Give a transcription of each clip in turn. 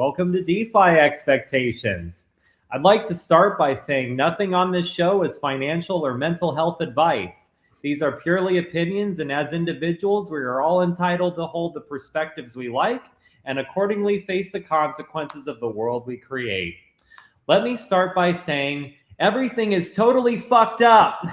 Welcome to DeFi Expectations. I'd like to start by saying nothing on this show is financial or mental health advice. These are purely opinions, and as individuals, we are all entitled to hold the perspectives we like and accordingly face the consequences of the world we create. Let me start by saying everything is totally fucked up.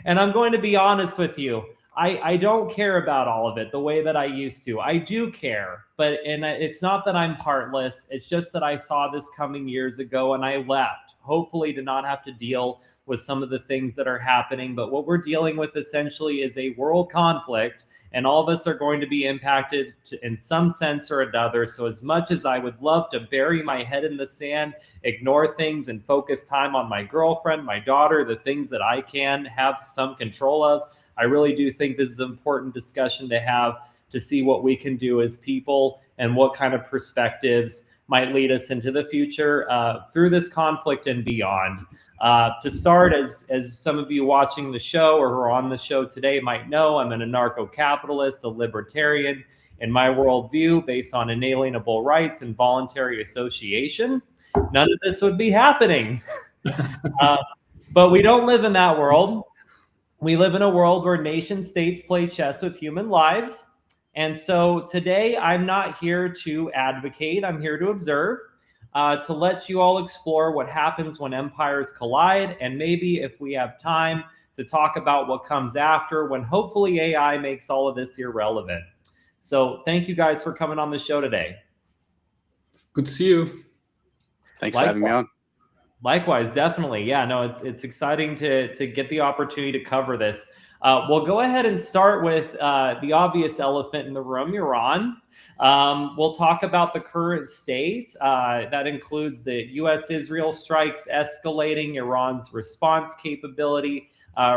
And I'm going to be honest with you. I don't care about all of it the way that I used to. I do care, and it's not that I'm heartless. It's just that I saw this coming years ago and I left, hopefully to not have to deal with some of the things that are happening. But what we're dealing with essentially is a world conflict, and all of us are going to be impacted in some sense or another. So as much as I would love to bury my head in the sand, ignore things, and focus time on my girlfriend, my daughter, the things that I can have some control of, I really do think this is an important discussion to have to see what we can do as people and what kind of perspectives might lead us into the future through this conflict and beyond. To start, as some of you watching the show or who are on the show today might know, I'm an anarcho-capitalist, a libertarian. In my worldview, based on inalienable rights and voluntary association, none of this would be happening. But we don't live in that world. We live in a world where nation states play chess with human lives. And so today I'm not here to advocate, I'm here to observe, to let you all explore what happens when empires collide, and maybe if we have time to talk about what comes after when hopefully AI makes all of this irrelevant. So thank you guys for coming on the show today. Good to see you. Thanks for having me on. Likewise, definitely. Yeah, no, it's exciting to get the opportunity to cover this. We'll go ahead and start with the obvious elephant in the room, Iran. We'll talk about the current state. That includes the U.S.-Israel strikes escalating, Iran's response capability,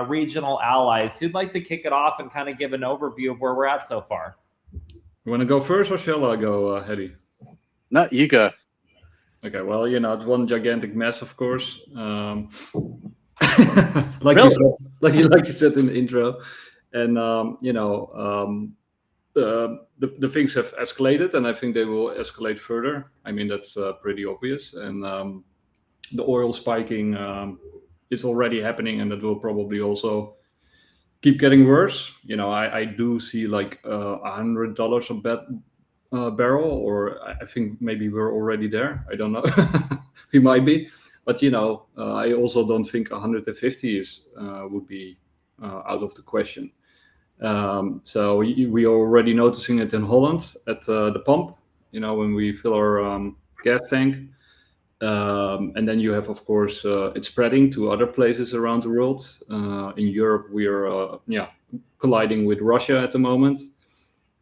regional allies. Who'd like to kick it off and kind of give an overview of where we're at so far? You want to go first or shall I go, Haddy? No, you go. Okay, well, it's one gigantic mess, of course. Like Really? you said in the intro, and the things have escalated, and I think they will escalate further. I mean, that's pretty obvious, and the oil spiking is already happening, and that will probably also keep getting worse. I do see like $100 a barrel, or I think maybe we're already there. I don't know. We might be, but I also don't think 150 would be out of the question. So we are already noticing it in Holland at the pump, when we fill our gas tank. And then you have, of course, it's spreading to other places around the world. In Europe, we are colliding with Russia at the moment.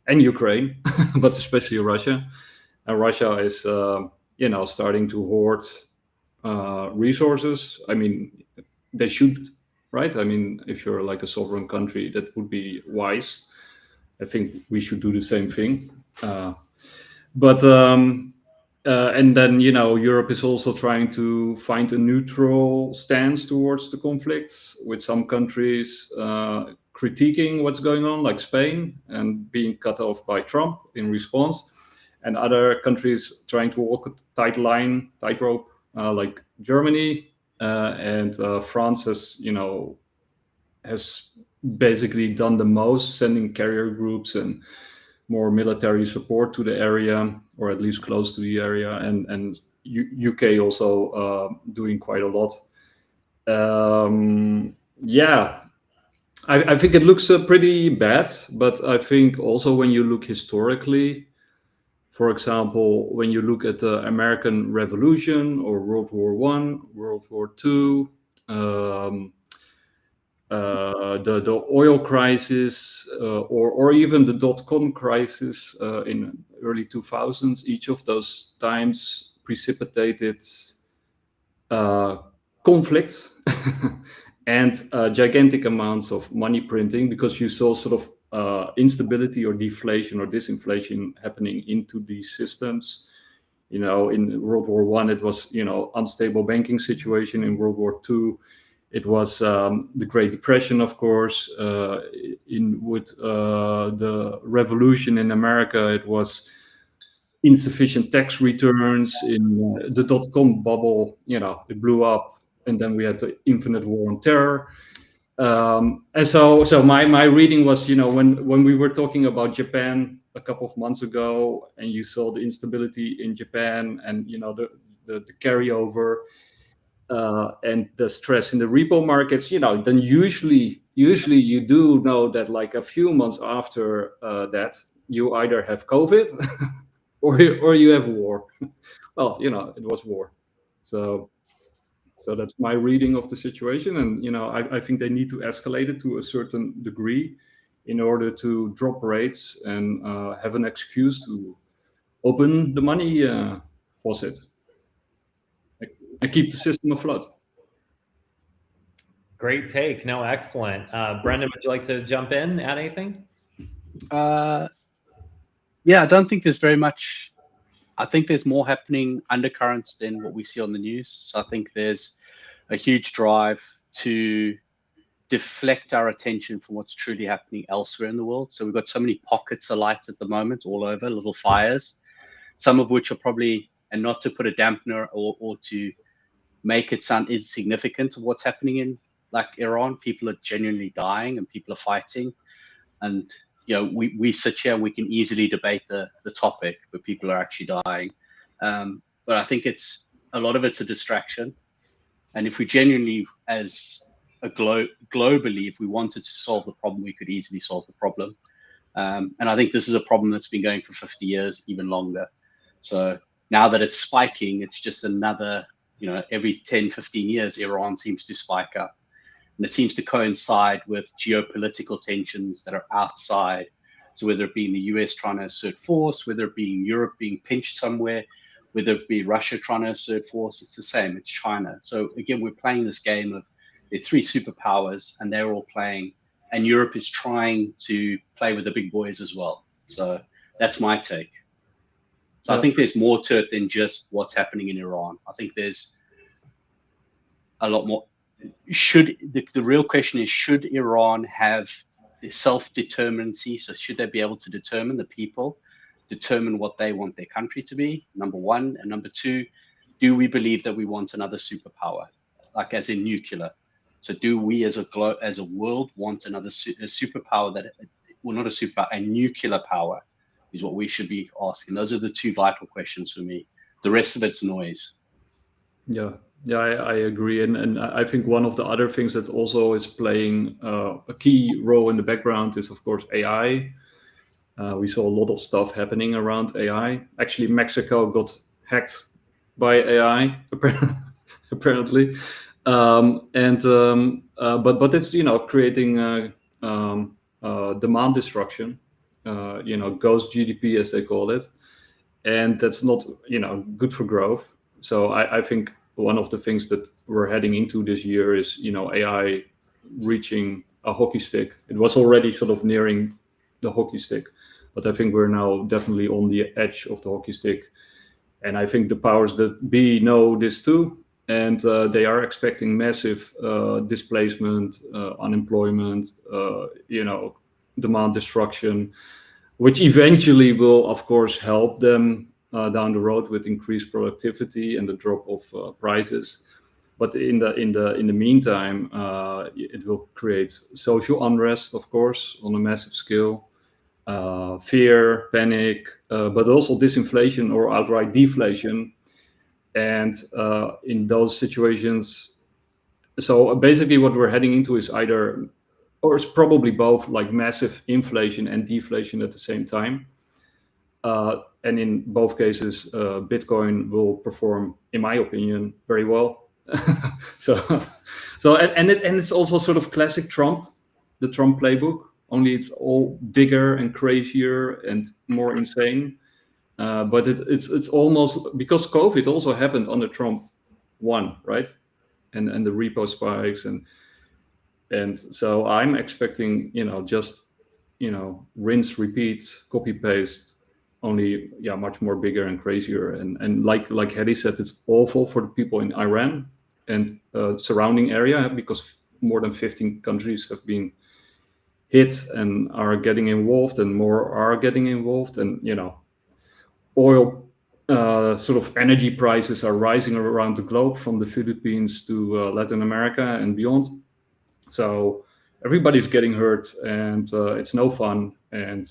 And Ukraine, but especially Russia. And Russia is, starting to hoard resources. I mean, they should, right? I mean, if you're like a sovereign country, that would be wise. I think we should do the same thing. And then, Europe is also trying to find a neutral stance towards the conflicts, with some countries critiquing what's going on, like Spain, and being cut off by Trump in response, and other countries trying to walk a tightrope, like Germany, and France has basically done the most, sending carrier groups and more military support to the area, or at least close to the area, and UK also doing quite a lot. I think it looks pretty bad, but I think also when you look historically, for example, when you look at the American Revolution or World War I, World War II, the oil crisis, or even the dot-com crisis in early 2000s, each of those times precipitated conflict and gigantic amounts of money printing, because you saw sort of instability or deflation or disinflation happening into these systems. In World War I, it was unstable banking situation. In World War II, it was the Great Depression, of course. With the revolution in America, it was insufficient tax returns in the dot-com bubble. It blew up, and then we had the infinite war on terror. And so my reading was, when we were talking about Japan a couple of months ago, and you saw the instability in Japan, and the carryover and the stress in the repo markets, then usually you do know that like a few months after that, you either have COVID or you have war. Well, it was war. So that's my reading of the situation. And, I think they need to escalate it to a certain degree in order to drop rates and have an excuse to open the money faucet and keep the system afloat. Great take. No, excellent. Brendan, would you like to jump in, add anything? Yeah, I don't think there's very much. I think there's more happening undercurrents than what we see on the news. So I think there's a huge drive to deflect our attention from what's truly happening elsewhere in the world. So we've got so many pockets of light at the moment all over, little fires, some of which are probably, and not to put a dampener or to make it sound insignificant of what's happening in like Iran. People are genuinely dying and people are fighting. And we sit here and we can easily debate the topic, but people are actually dying. But I think a lot of it's a distraction. And if we genuinely, as a globally, if we wanted to solve the problem, we could easily solve the problem. And I think this is a problem that's been going for 50 years, even longer. So now that it's spiking, it's just another, every 10, 15 years, Iran seems to spike up. And it seems to coincide with geopolitical tensions that are outside. So whether it be in the US trying to assert force, whether it be in Europe being pinched somewhere, whether it be Russia trying to assert force, it's the same. It's China. So again, we're playing this game of the three superpowers, and they're all playing, and Europe is trying to play with the big boys as well. So that's my take. So I think there's more to it than just what's happening in Iran. I think there's a lot more. The real question is, should Iran have the self-determinacy? So should they be able to determine, the people determine what they want their country to be, number one? And number two, do we believe that we want another superpower, like as in nuclear? So do we as a world want another superpower that, well, not a superpower, a nuclear power is what we should be asking. Those are the two vital questions for me. The rest of it's noise. Yeah, I agree. And I think one of the other things that also is playing a key role in the background is, of course, AI. We saw a lot of stuff happening around AI. Actually, Mexico got hacked by AI, apparently. But it's creating demand destruction, ghost GDP as they call it, and that's not good for growth. So I think one of the things that we're heading into this year is AI reaching a hockey stick. It was already sort of nearing the hockey stick, but I think we're now definitely on the edge of the hockey stick. And I think the powers that be know this too. And they are expecting massive displacement, unemployment, demand destruction, which eventually will, of course, help them down the road with increased productivity and the drop of prices. But in the meantime, it will create social unrest, of course, on a massive scale, fear, panic, but also disinflation or outright deflation. And in those situations, so basically what we're heading into is either, or it's probably both, like massive inflation and deflation at the same time. And in both cases, Bitcoin will perform, in my opinion, very well. And it's also sort of classic Trump, the Trump playbook, only it's all bigger and crazier and more insane. But it's almost, because COVID also happened under Trump 1, right? And the repo spikes and so I'm expecting just rinse, repeat, copy paste, only much more bigger and crazier. And like Haddy said, it's awful for the people in Iran and surrounding area, because more than 15 countries have been hit and are getting involved, and more are getting involved, and oil sort of energy prices are rising around the globe, from the Philippines to Latin America and beyond. So everybody's getting hurt, and it's no fun. And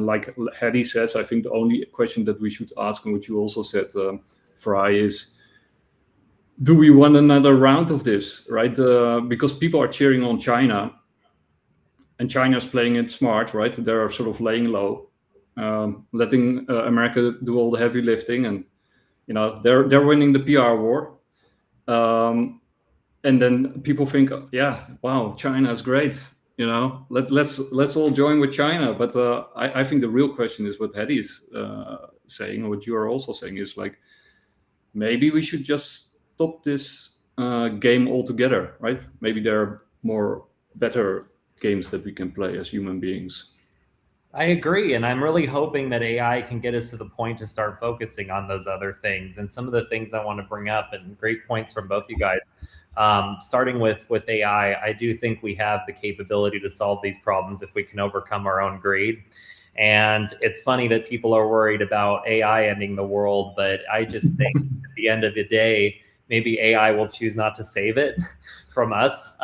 like Haddy says, I think the only question that we should ask, and which you also said, Fry, is, do we want another round of this, right? Because people are cheering on China, and China's playing it smart, right? They're sort of laying low, letting America do all the heavy lifting, and they're winning the PR war. And then people think, yeah, wow, China is great. Let's all join with China. But I think the real question is what Haddy is saying, or what you are also saying, is like, maybe we should just stop this game altogether, right? Maybe there are more better games that we can play as human beings. I agree. And I'm really hoping that AI can get us to the point to start focusing on those other things. And some of the things I want to bring up, and great points from both you guys, starting with AI, I do think we have the capability to solve these problems if we can overcome our own greed. And it's funny that people are worried about AI ending the world, but I just think at the end of the day, maybe AI will choose not to save it from us.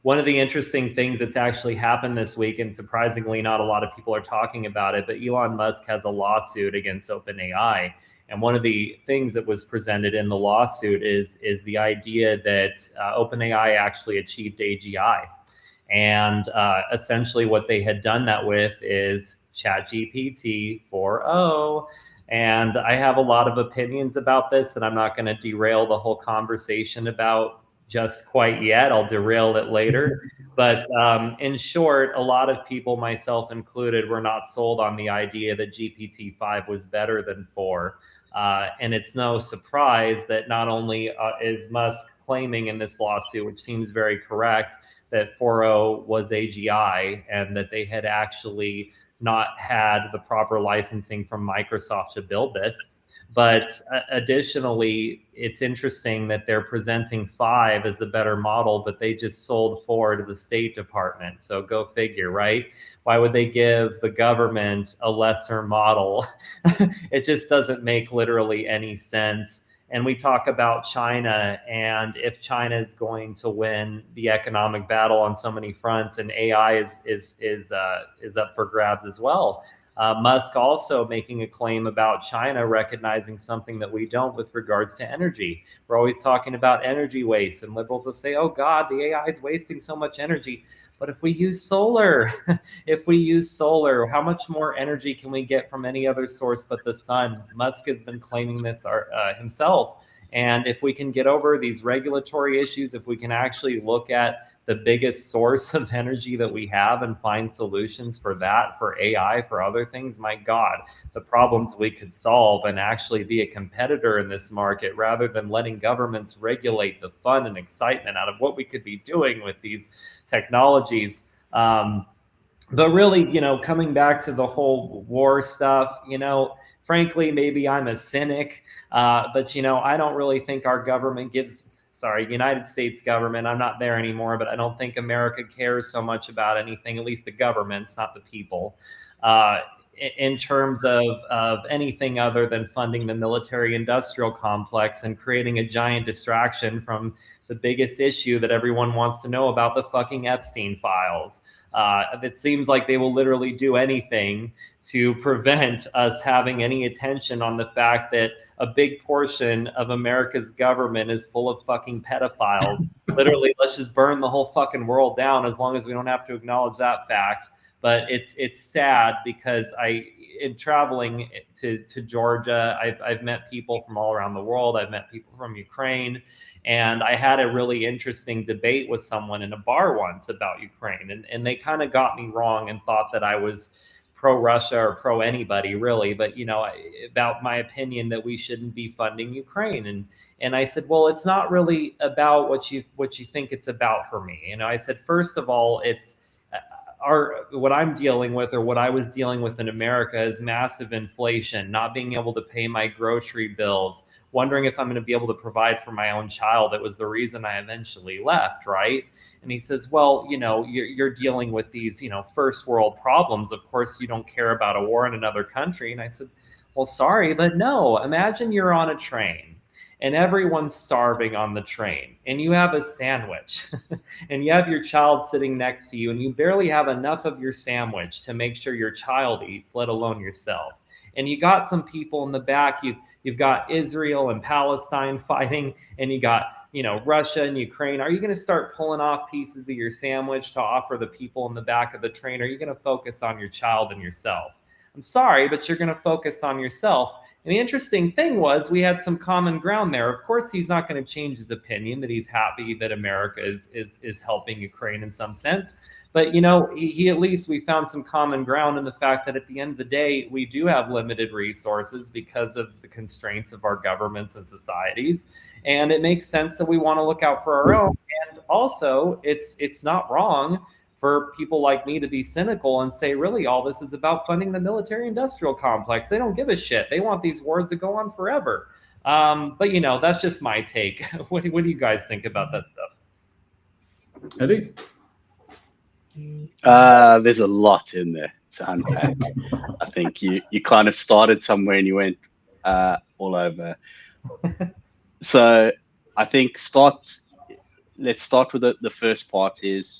One of the interesting things that's actually happened this week, and surprisingly not a lot of people are talking about it, but Elon Musk has a lawsuit against OpenAI. And one of the things that was presented in the lawsuit is the idea that OpenAI actually achieved AGI. And essentially what they had done that with is ChatGPT 4.0. And I have a lot of opinions about this, and I'm not going to derail the whole conversation about just quite yet. I'll derail it later. But in short, a lot of people, myself included, were not sold on the idea that GPT-5 was better than 4. And it's no surprise that not only is Musk claiming in this lawsuit, which seems very correct, that 4.0 was AGI, and that they had actually not had the proper licensing from Microsoft to build this. But additionally, it's interesting that they're presenting 5 as the better model, but they just sold 4 to the State Department. So go figure, right? Why would they give the government a lesser model? It just doesn't make literally any sense. And we talk about China, and if China is going to win the economic battle on so many fronts, and AI is up for grabs as well. Musk also making a claim about China recognizing something that we don't with regards to energy. We're always talking about energy waste, and liberals will say, oh God, the AI is wasting so much energy. But if we use solar, how much more energy can we get from any other source but the sun? Musk has been claiming this himself. And if we can get over these regulatory issues, if we can actually look at the biggest source of energy that we have and find solutions for that, for AI, for other things, my God, the problems we could solve and actually be a competitor in this market, rather than letting governments regulate the fun and excitement out of what we could be doing with these technologies. But really, coming back to the whole war stuff, frankly, maybe I'm a cynic, but, I don't really think our government United States government, I'm not there anymore, but I don't think America cares so much about anything, at least the governments, not the people, in terms of anything other than funding the military industrial complex and creating a giant distraction from the biggest issue that everyone wants to know about, the fucking Epstein files. It seems like they will literally do anything to prevent us having any attention on the fact that a big portion of America's government is full of fucking pedophiles. Literally, let's just burn the whole fucking world down as long as we don't have to acknowledge that fact. But it's sad because in traveling to Georgia, I've met people from all around the world. I've met people from Ukraine, and I had a really interesting debate with someone in a bar once about Ukraine, and they kind of got me wrong and thought that I was pro-Russia or pro-anybody really, but about my opinion that we shouldn't be funding Ukraine, and I said, well, it's not really about what you think it's about for me. I said, first of all, what I'm dealing with, or what I was dealing with in America, is massive inflation, not being able to pay my grocery bills, wondering if I'm going to be able to provide for my own child. It was the reason I eventually left, right? And he says, well, you're dealing with these, first world problems. Of course, you don't care about a war in another country. And I said, well, sorry, but no. Imagine you're on a train and everyone's starving on the train, and you have a sandwich and you have your child sitting next to you, and you barely have enough of your sandwich to make sure your child eats, let alone yourself. And you got some people in the back, you've got Israel and Palestine fighting, and you got, Russia and Ukraine. Are you going to start pulling off pieces of your sandwich to offer the people in the back of the train? Or are you going to focus on your child and yourself? I'm sorry, but you're going to focus on yourself. And the interesting thing was, we had some common ground there. Of course, he's not going to change his opinion that he's happy that America is helping Ukraine in some sense. But, he at least, we found some common ground in the fact that at the end of the day, we do have limited resources because of the constraints of our governments and societies. And it makes sense that we want to look out for our own. And also, it's not wrong for people like me to be cynical and say, really, all this is about funding the military-industrial complex. They don't give a shit. They want these wars to go on forever. But, that's just my take. What do you guys think about that stuff? Haddy? There's a lot in there to unpack. I think you kind of started somewhere and you went all over. So I think let's start with the first part. Is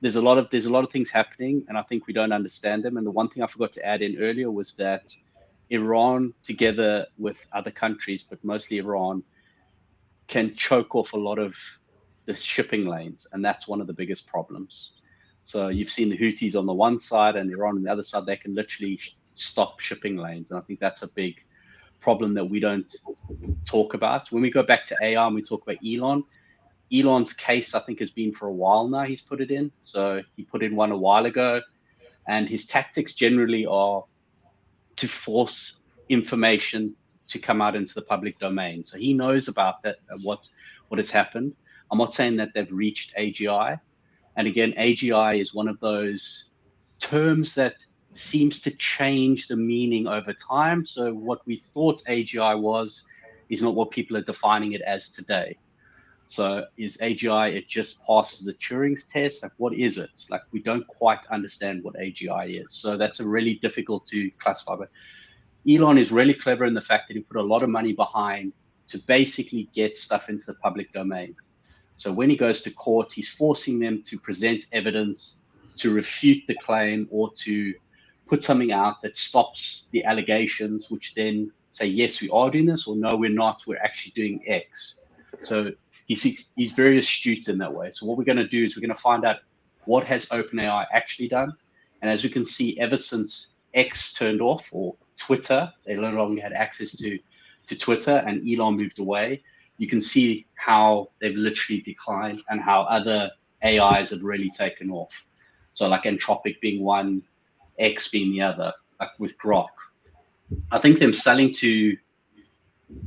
there's a lot of things happening, and I think we don't understand them. And the one thing I forgot to add in earlier was that Iran, together with other countries, but mostly Iran, can choke off a lot of the shipping lanes, and that's one of the biggest problems. So you've seen the Houthis on the one side and Iran on the other side. They can literally stop shipping lanes, and I think that's a big problem that we don't talk about. When we go back to AI and we talk about Elon's case, I think, has been for a while now. He's put it in. So he put in one a while ago, and his tactics generally are to force information to come out into the public domain. So he knows about that, what has happened. I'm not saying that they've reached AGI. And again, AGI is one of those terms that seems to change the meaning over time. So what we thought AGI was is not what people are defining it as today. So is AGI, it just passes the Turing's test? Like, what is it? Like, we don't quite understand what AGI is. So that's a really difficult to classify. But Elon is really clever in the fact that he put a lot of money behind to basically get stuff into the public domain. So when he goes to court, he's forcing them to present evidence to refute the claim or to put something out that stops the allegations, which then say, yes, we are doing this, or no, we're not, we're actually doing X. So he's very astute in that way. So what we're going to do is we're going to find out what has OpenAI actually done. And as we can see, ever since X turned off, or Twitter, they no longer had access to Twitter, and Elon moved away, you can see how they've literally declined and how other AIs have really taken off. So like Anthropic being one, X being the other, like with Grok. I think them selling to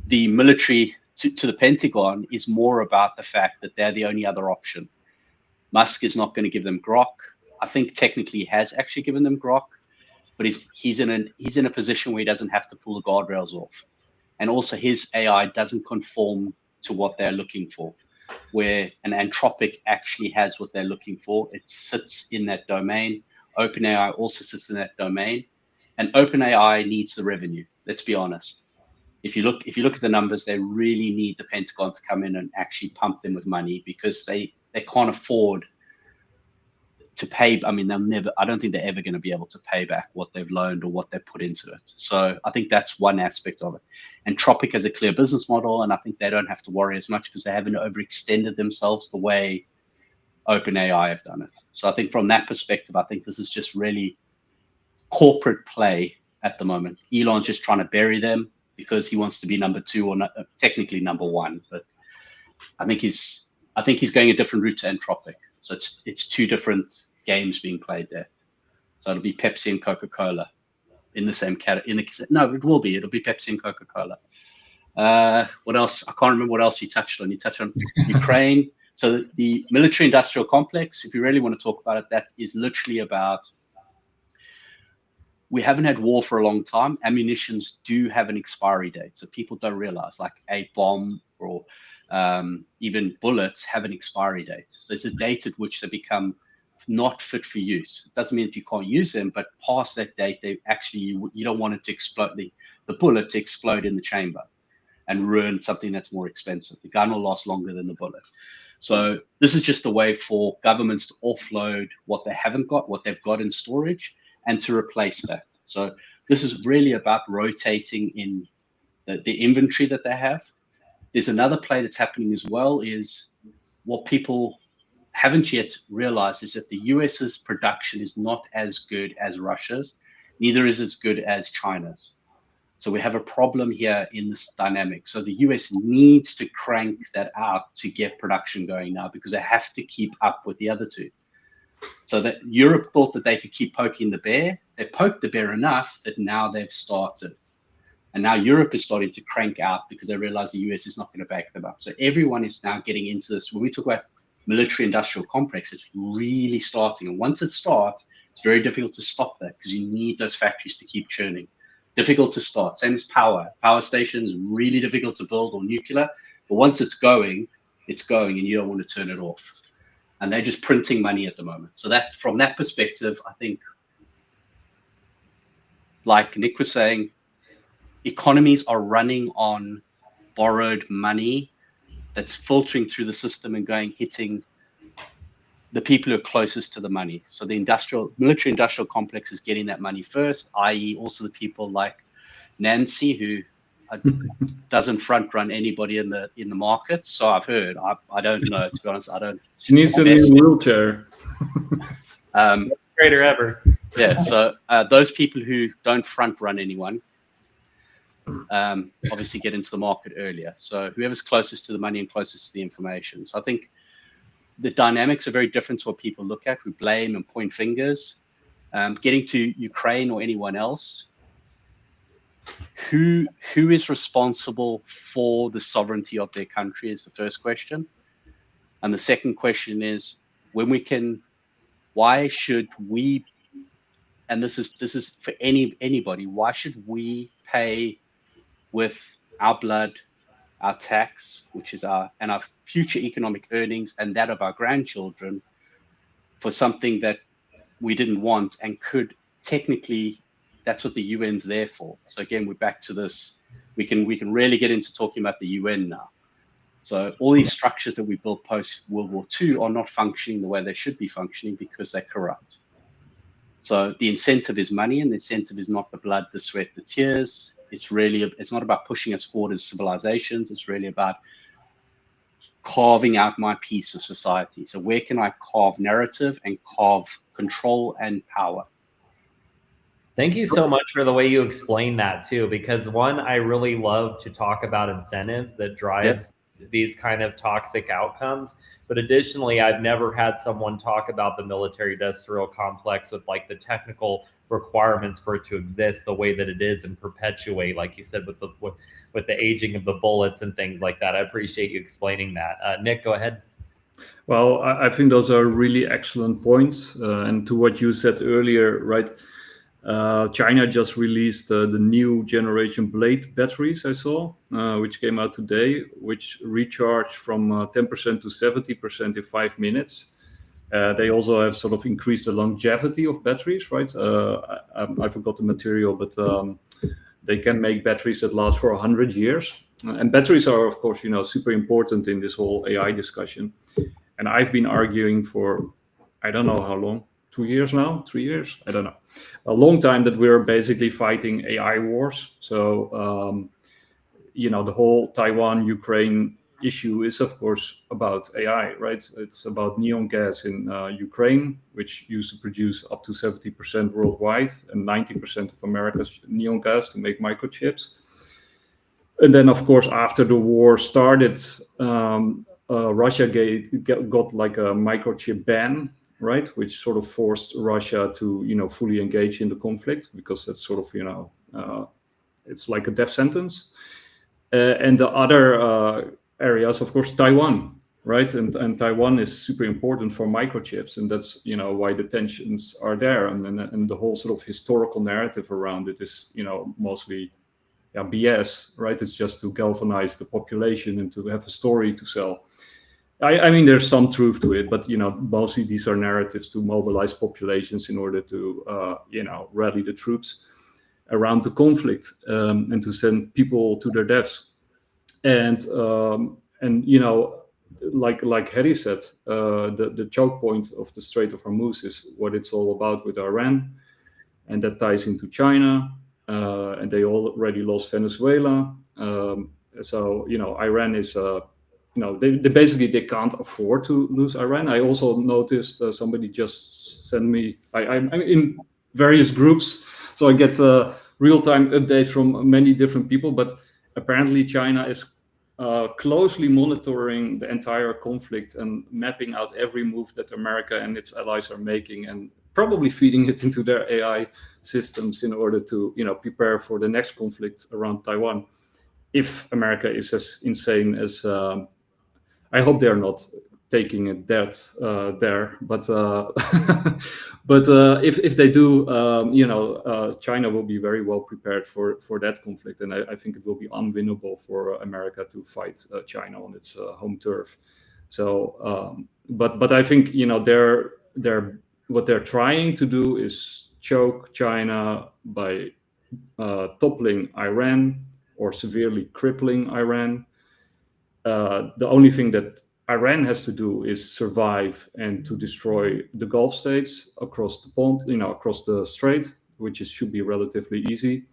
the military, to the Pentagon, is more about the fact that they're the only other option. Musk is not going to give them Grok. I think technically he has actually given them Grok, but he's in a position where he doesn't have to pull the guardrails off. And also his AI doesn't conform to what they're looking for, where an Anthropic actually has what they're looking for. It sits in that domain. OpenAI also sits in that domain, and OpenAI needs the revenue. Let's be honest. If you look at the numbers, they really need the Pentagon to come in and actually pump them with money, because they can't afford to pay. I mean, I don't think they're ever going to be able to pay back what they've loaned or what they've put into it. So I think that's one aspect of it. Anthropic has a clear business model, and I think they don't have to worry as much because they haven't overextended themselves the way OpenAI have done it. So I think from that perspective, I think this is just really corporate play at the moment. Elon's just trying to bury them because he wants to be number two, or not, technically number one. But I think he's going a different route to Anthropic. So it's two different games being played there. So it'll be Pepsi and Coca-Cola in the same category. No, it'll be Pepsi and Coca-Cola. What else? I can't remember what else you touched on. You touched on Ukraine. So the military-industrial complex, if you really want to talk about it, that is literally about, we haven't had war for a long time. Ammunitions do have an expiry date. So people don't realize, like a bomb or even bullets have an expiry date. So it's a date at which they become not fit for use. It doesn't mean that you can't use them, but past that date, they actually, you don't want it to explode, the bullet to explode in the chamber and ruin something that's more expensive. The gun will last longer than the bullet. So this is just a way for governments to offload what they haven't got, what they've got in storage, and to replace that. So this is really about rotating in the inventory that they have. There's another play that's happening as well, is what people haven't yet realized is that the US's production is not as good as Russia's, neither is as good as China's. So we have a problem here in this dynamic. So the US needs to crank that out to get production going now, because they have to keep up with the other two. So that Europe thought that they could keep poking the bear. They poked the bear enough that now they've started. And now Europe is starting to crank out because they realize the US is not going to back them up. So everyone is now getting into this. When we talk about military industrial complex, it's really starting. And once it starts, it's very difficult to stop that, because you need those factories to keep churning. Difficult to start. Same as power. Power stations, really difficult to build, or nuclear. But once it's going, and you don't want to turn it off. And they're just printing money at the moment. So that, from that perspective, I think, like Nick was saying, economies are running on borrowed money that's filtering through the system and hitting the people who are closest to the money. So the military industrial complex is getting that money first, i.e. also the people like Nancy, who doesn't front run anybody in the market. So I've heard, I don't know, to be honest, I don't. She needs a new wheelchair. Greater ever. Yeah, so those people who don't front run anyone obviously get into the market earlier. So whoever's closest to the money and closest to the information. So I think the dynamics are very different to what people look at. We blame and point fingers. Getting to Ukraine or anyone else, who is responsible for the sovereignty of their country is the first question. And the second question is, why should we, and this is for anybody, why should we pay with our blood, our tax, which is our future economic earnings and that of our grandchildren, for something that we didn't want and could technically, that's what the UN's there for. So again, we're back to this. We can really get into talking about the UN now. So all these structures that we built post World War II are not functioning the way they should be functioning because they're corrupt. So the incentive is money, and the incentive is not the blood, the sweat, the tears. It's not about pushing us forward as civilizations. It's really about carving out my piece of society. So where can I carve narrative and carve control and power? Thank you so much for the way you explain that too, because one, I really love to talk about incentives that drives these kind of toxic outcomes. But additionally, I've never had someone talk about the military industrial complex with like the technical requirements for it to exist the way that it is and perpetuate, like you said, with the aging of the bullets and things like that. I appreciate you explaining that. Nick, go ahead. Well, I think those are really excellent points. And to what you said earlier, right? China just released the new generation blade batteries I saw, which came out today, which recharge from 10% to 70% in 5 minutes. They also have sort of increased the longevity of batteries, right? I forgot the material, but they can make batteries that last for 100 years. And batteries are, of course, super important in this whole AI discussion. And I've been arguing for, I don't know how long, 2 years now, 3 years, I don't know, a long time, that we're basically fighting AI wars. So, the whole Taiwan-Ukraine issue is, of course, about AI, right? It's about neon gas in Ukraine, which used to produce up to 70% worldwide and 90% of America's neon gas to make microchips. And then, of course, after the war started, Russia got like a microchip ban, right, which sort of forced Russia to, fully engage in the conflict, because that's sort of, it's like a death sentence. And the other areas, of course, Taiwan. right? And Taiwan is super important for microchips, and that's why the tensions are there, and the whole sort of historical narrative around it is mostly BS, right? It's just to galvanize the population and to have a story to sell. I mean, there's some truth to it, but mostly these are narratives to mobilize populations in order to rally the troops around the conflict, and to send people to their deaths. And like Haddy said, the choke point of the Strait of Hormuz is what it's all about with Iran, and that ties into China, and they already lost Venezuela. So Iran is they can't afford to lose Iran. I also noticed somebody just sent me. I'm in various groups, so I get real-time updates from many different people. But apparently, China is closely monitoring the entire conflict and mapping out every move that America and its allies are making, and probably feeding it into their AI systems in order to prepare for the next conflict around Taiwan. If America is as insane as I hope they're not taking it there, but if they do, China will be very well prepared for that conflict, and I think it will be unwinnable for America to fight China on its home turf. So, but I think they're what they're trying to do is choke China by toppling Iran or severely crippling Iran. The only thing that Iran has to do is survive and to destroy the Gulf states across the pond, across the strait, which should be relatively easy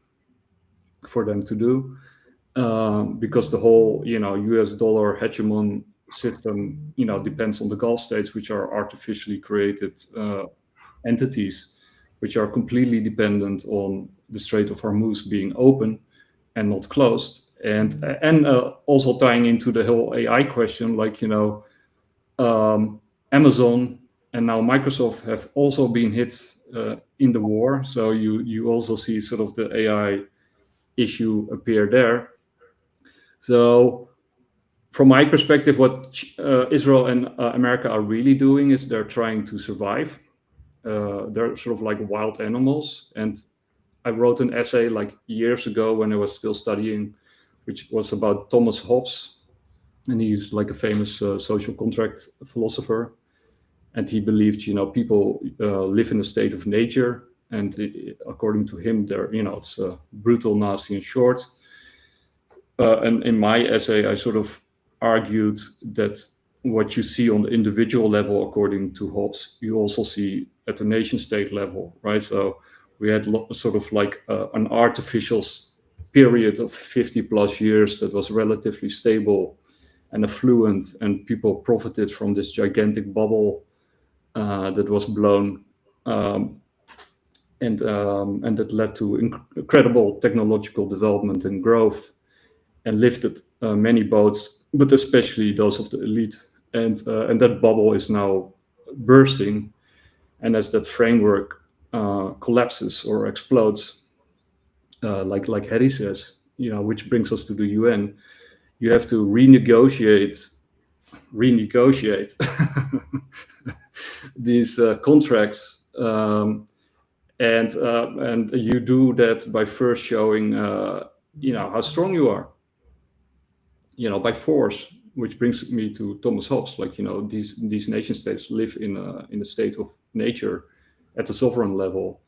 for them to do, because the whole, US dollar hegemon system, depends on the Gulf states, which are artificially created entities, which are completely dependent on the Strait of Hormuz being open and not closed. And also tying into the whole AI question, like Amazon and now Microsoft have also been hit in the war. So you also see sort of the AI issue appear there. So from my perspective, what Israel and America are really doing is they're trying to survive. They're sort of like wild animals. And I wrote an essay like years ago when I was still studying, which was about Thomas Hobbes, and he's like a famous social contract philosopher. And he believed, people live in a state of nature, and according to him, they're, it's brutal, nasty, and short. And in my essay, I sort of argued that what you see on the individual level, according to Hobbes, you also see at the nation-state level, right? So we had sort of like an artificial period of 50 plus years that was relatively stable and affluent, and people profited from this gigantic bubble that was blown, and that led to incredible technological development and growth, and lifted many boats, but especially those of the elite. And that bubble is now bursting, and as that framework collapses or explodes, like Haddy says, which brings us to the UN, you have to renegotiate these contracts, and you do that by first showing how strong you are, by force. Which brings me to Thomas Hobbes, like these nation states live in a state of nature at the sovereign level.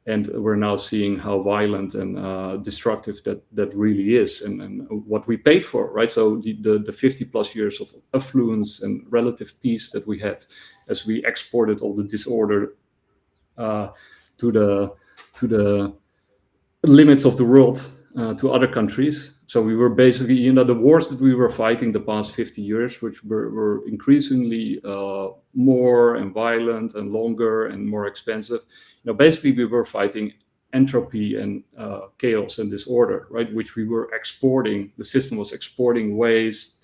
And we're now seeing how violent and destructive that really is, and what we paid for, right? So the 50 plus years of affluence and relative peace that we had as we exported all the disorder to the limits of the world, to other countries. So we were basically, the wars that we were fighting the past 50 years, which were increasingly more and violent and longer and more expensive. Basically we were fighting entropy and chaos and disorder, right? Which we were exporting. The system was exporting waste,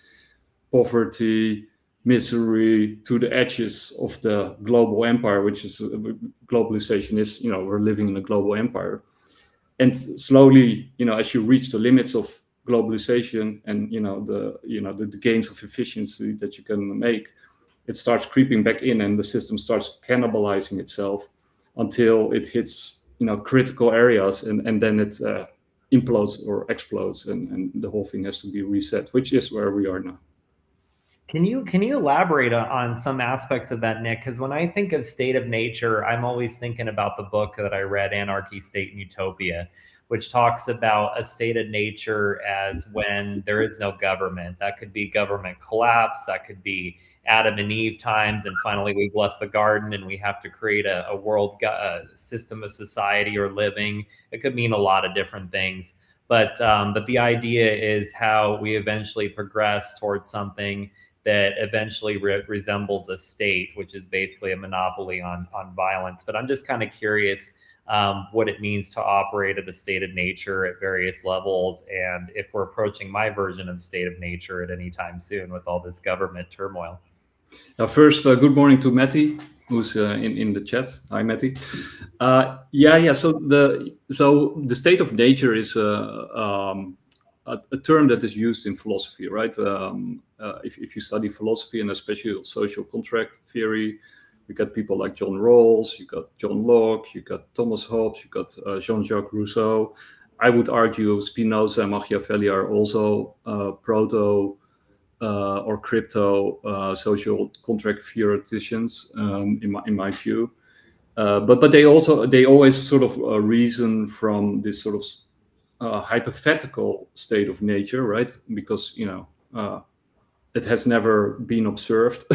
poverty, misery to the edges of the global empire, which is globalization is, we're living in a global empire. And slowly, as you reach the limits of globalization and the gains of efficiency that you can make, it starts creeping back in, and the system starts cannibalizing itself until it hits critical areas, and then it implodes or explodes, and the whole thing has to be reset, which is where we are now. Can you elaborate on some aspects of that, Nick? Because when I think of state of nature, I'm always thinking about the book that I read, Anarchy, State, and Utopia, which talks about a state of nature as when there is no government. That could be government collapse, that could be Adam and Eve times, and finally we've left the garden and we have to create a world system of society or living. It could mean a lot of different things. But the idea is how we eventually progress towards something that eventually resembles a state, which is basically a monopoly on violence. But I'm just kind of curious what it means to operate at a state of nature at various levels, and if we're approaching my version of state of nature at any time soon with all this government turmoil. Now, first, good morning to Matty, who's in the chat. Hi, Matty. Yeah. So the state of nature is a term that is used in philosophy, right? If you study philosophy, and especially social contract theory, you got people like John Rawls, you got John Locke, you got Thomas Hobbes, you got Jean-Jacques Rousseau. I would argue Spinoza and Machiavelli are also proto or crypto social contract theoreticians, in my view. But they always sort of reason from this sort of hypothetical state of nature, right? Because it has never been observed,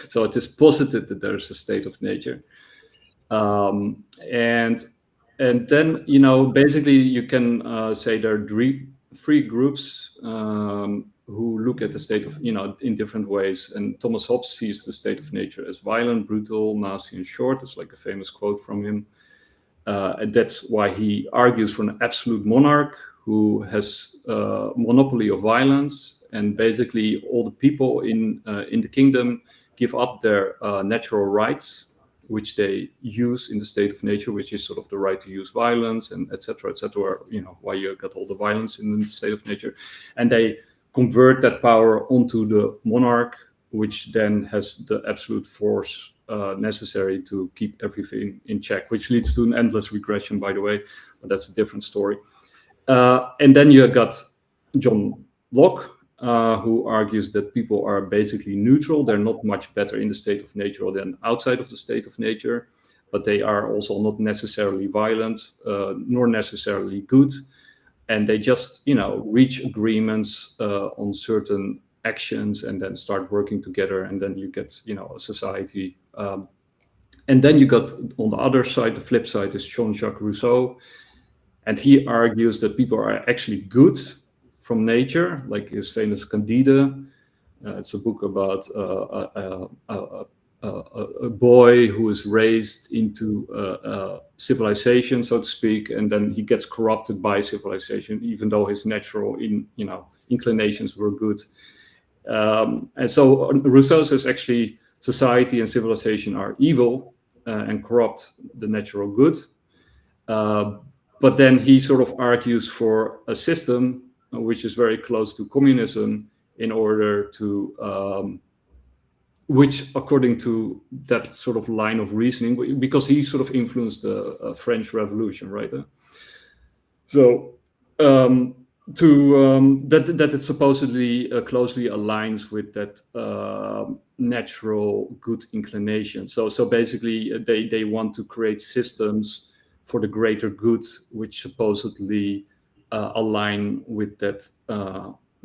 so it is posited that there's a state of nature, and then basically you can say there are three groups who look at the state of in different ways. And Thomas Hobbes sees the state of nature as violent, brutal, nasty, and short. It's like a famous quote from him. And that's why he argues for an absolute monarch who has monopoly of violence, and basically all the people in the kingdom give up their natural rights, which they use in the state of nature, which is sort of the right to use violence and etc. Why you got all the violence in the state of nature, and they convert that power onto the monarch, which then has the absolute force necessary to keep everything in check, which leads to an endless regression, by the way, but that's a different story. And then you got John Locke, who argues that people are basically neutral. They're not much better in the state of nature than outside of the state of nature, but they are also not necessarily violent, nor necessarily good. And they just, reach agreements on certain actions and then start working together. And then you get, a society. And then you got on the other side, the flip side is Jean-Jacques Rousseau. And he argues that people are actually good from nature, like his famous Candide. It's a book about a boy who is raised into civilization, so to speak, and then he gets corrupted by civilization, even though his natural inclinations were good. And so Rousseau says actually society and civilization are evil and corrupt the natural good. But then he sort of argues for a system which is very close to communism in order to, which according to that sort of line of reasoning, because he sort of influenced the French Revolution, right? So that it supposedly closely aligns with that natural good inclination. So basically they want to create systems for the greater good, which supposedly align with that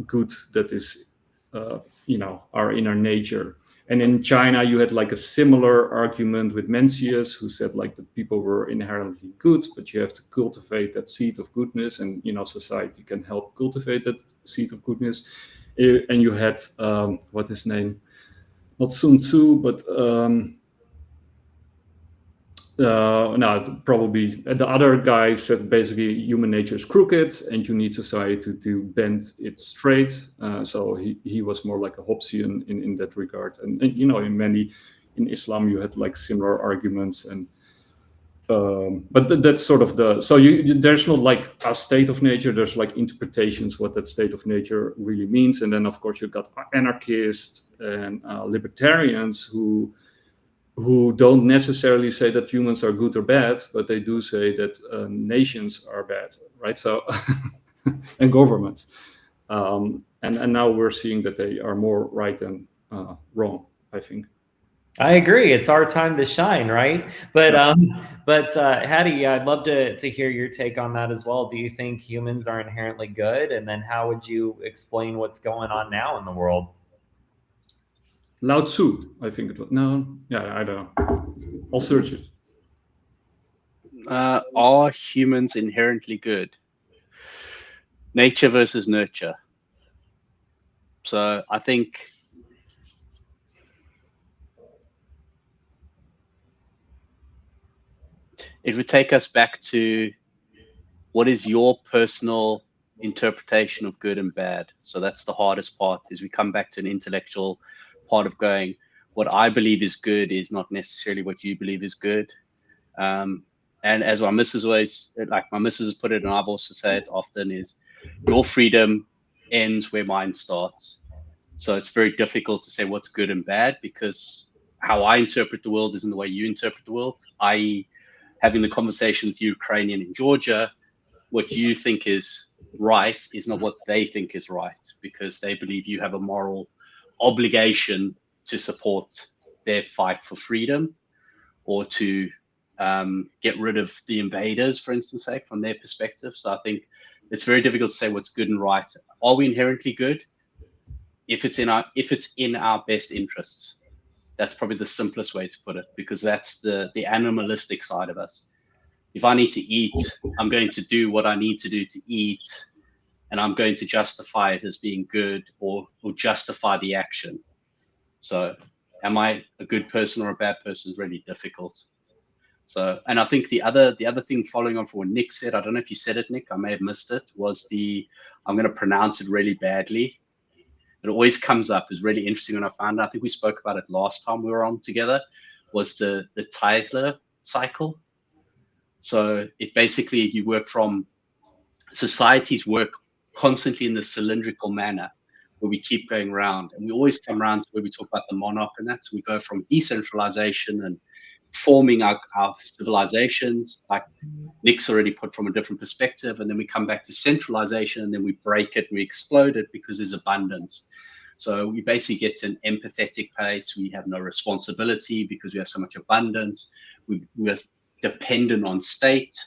good that is, our inner nature. And in China, you had like a similar argument with Mencius, who said like that people were inherently good, but you have to cultivate that seed of goodness, and society can help cultivate that seed of goodness. And you had what his name, not Sun Tzu, but no, it's probably the other guy said basically human nature is crooked and you need society to bend it straight. So he was more like a Hobbesian in that regard. And in Islam you had like similar arguments. And but that's sort of there's not like a state of nature. There's like interpretations what that state of nature really means, and then of course you've got anarchists and libertarians who don't necessarily say that humans are good or bad, but they do say that nations are bad, right? So and governments, and now we're seeing that they are more right than wrong, I think. I agree. It's our time to shine, right? But Haddy, I'd love to hear your take on that as well. Do you think humans are inherently good? And then how would you explain what's going on now in the world? Lao Tzu, I think it was. No, yeah, I don't know. I'll search it. Are humans inherently good? Nature versus nurture. So I think it would take us back to what is your personal interpretation of good and bad. So that's the hardest part, is we come back to an intellectual part of going, what I believe is good is not necessarily what you believe is good. And as my missus always, like my missus has put it, and I've also said it often, is your freedom ends where mine starts. So it's very difficult to say what's good and bad, because how I interpret the world isn't the way you interpret the world. I.e., having the conversation with Ukrainian in Georgia, what you think is right is not what they think is right, because they believe you have a moral obligation to support their fight for freedom, or to get rid of the invaders, for instance, sake, from their perspective. So I think it's very difficult to say what's good and right. Are we inherently good? If it's in our best interests. That's probably the simplest way to put it, because that's the animalistic side of us. If I need to eat, I'm going to do what I need to do to eat, and I'm going to justify it as being good, or justify the action. So am I a good person or a bad person is really difficult. So, and I think the other thing, following on from what Nick said, I don't know if you said it, Nick, I may have missed it, was I'm going to pronounce it really badly. It always comes up. Is really interesting when I found out. I think we spoke about it last time we were on together, was the Tytler cycle. So it basically, you work from, societies work constantly in the cylindrical manner, where we keep going around, and we always come around to where we talk about the monarch, and that's, we go from decentralization and forming our civilizations, like Nick's already put from a different perspective, and then we come back to centralization, and then we break it, we explode it, because there's abundance. So we basically get to an empathetic place. We have no responsibility because we have so much abundance. We're dependent on state,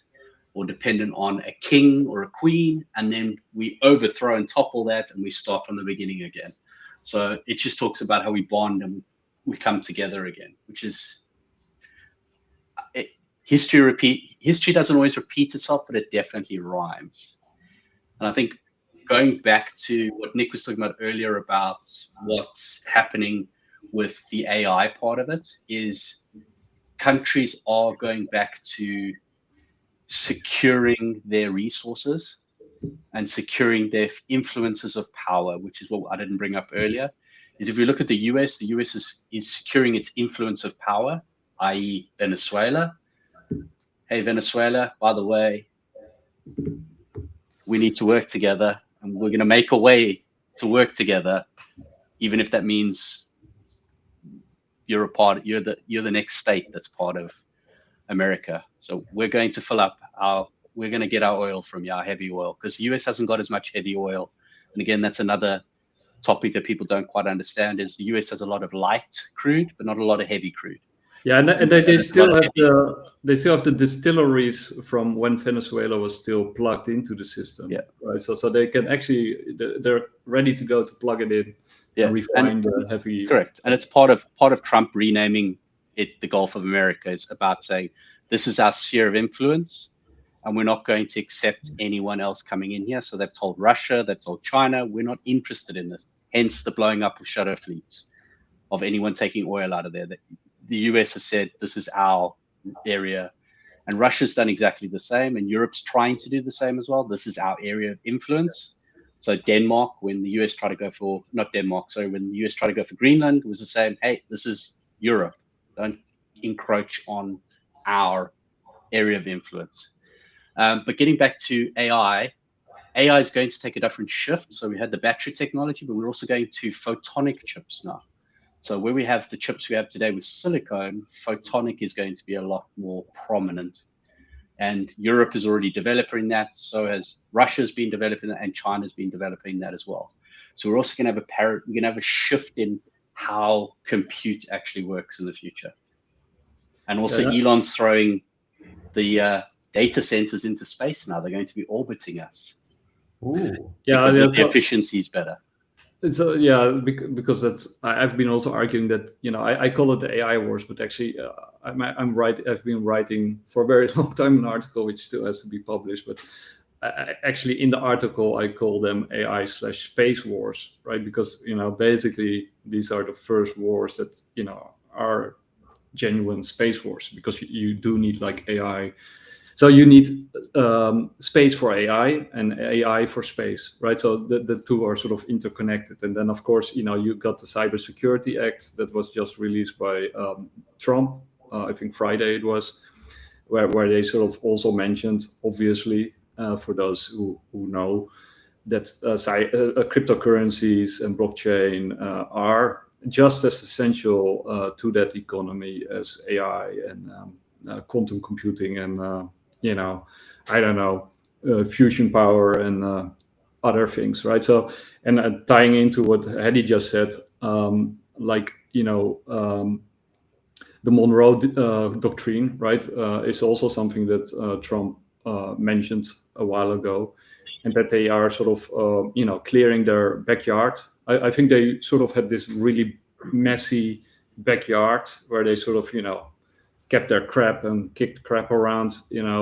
or dependent on a king or a queen, and then we overthrow and topple that, and we start from the beginning again. So it just talks about how we bond and we come together again, which is, history doesn't always repeat itself, but it definitely rhymes. And I think going back to what Nick was talking about earlier about what's happening with the AI part of it, is countries are going back to securing their resources and securing their influences of power, which is what I didn't bring up earlier. Is if we look at the US is securing its influence of power, i.e. Venezuela. Hey, Venezuela, by the way, we need to work together, and we're going to make a way to work together, even if that means you're the next state that's part of America. So we're going to we're going to get our oil from our heavy oil, because the US hasn't got as much heavy oil. And again, that's another topic that people don't quite understand, is the US has a lot of light crude, but not a lot of heavy crude. Yeah, and they still have the distilleries from when Venezuela was still plugged into the system. Yeah. Right. So they can actually, they're ready to go to plug it in. Yeah. And refine the heavy. Correct. And it's part of Trump renaming it the Gulf of America. It's about saying, this is our sphere of influence, and we're not going to accept anyone else coming in here. So they've told Russia, they've told China, we're not interested in this. Hence the blowing up of shadow fleets of anyone taking oil out of there. The US has said, this is our area. And Russia's done exactly the same. And Europe's trying to do the same as well. This is our area of influence. So Denmark, when the US tried to go for, not Denmark, sorry, when the US tried to go for Greenland, it was the same, hey, this is Europe. Don't encroach on our area of influence. But getting back to AI is going to take a different shift. So we had the battery technology, but we're also going to photonic chips now. So where we have the chips we have today with silicon, photonic is going to be a lot more prominent. And Europe is already developing that. So has Russia's been developing that, and China's been developing that as well. So we're also going to have a shift in how compute actually works in the future. And also Elon's throwing the data centers into space now. They're going to be orbiting us. Ooh. Because the efficiency is better. So because that's, I've been also arguing that, I call it the AI wars, but actually I've been writing for a very long time an article which still has to be published, but actually in the article I call them AI/space wars, right? Because basically these are the first wars that are genuine space wars, because you do need like AI. So you need space for AI and AI for space, right? So the two are sort of interconnected. And then, of course, you got the Cybersecurity Act that was just released by Trump, I think Friday it was, where they sort of also mentioned, obviously, for those who know, that cryptocurrencies and blockchain are just as essential to that economy as AI and quantum computing and I don't know, fusion power and other things, right? So, and tying into what Haddy just said, the Monroe Doctrine, right, is also something that Trump mentioned a while ago, and that they are sort of, clearing their backyard. I think they sort of had this really messy backyard where they sort of, kept their crap and kicked crap around,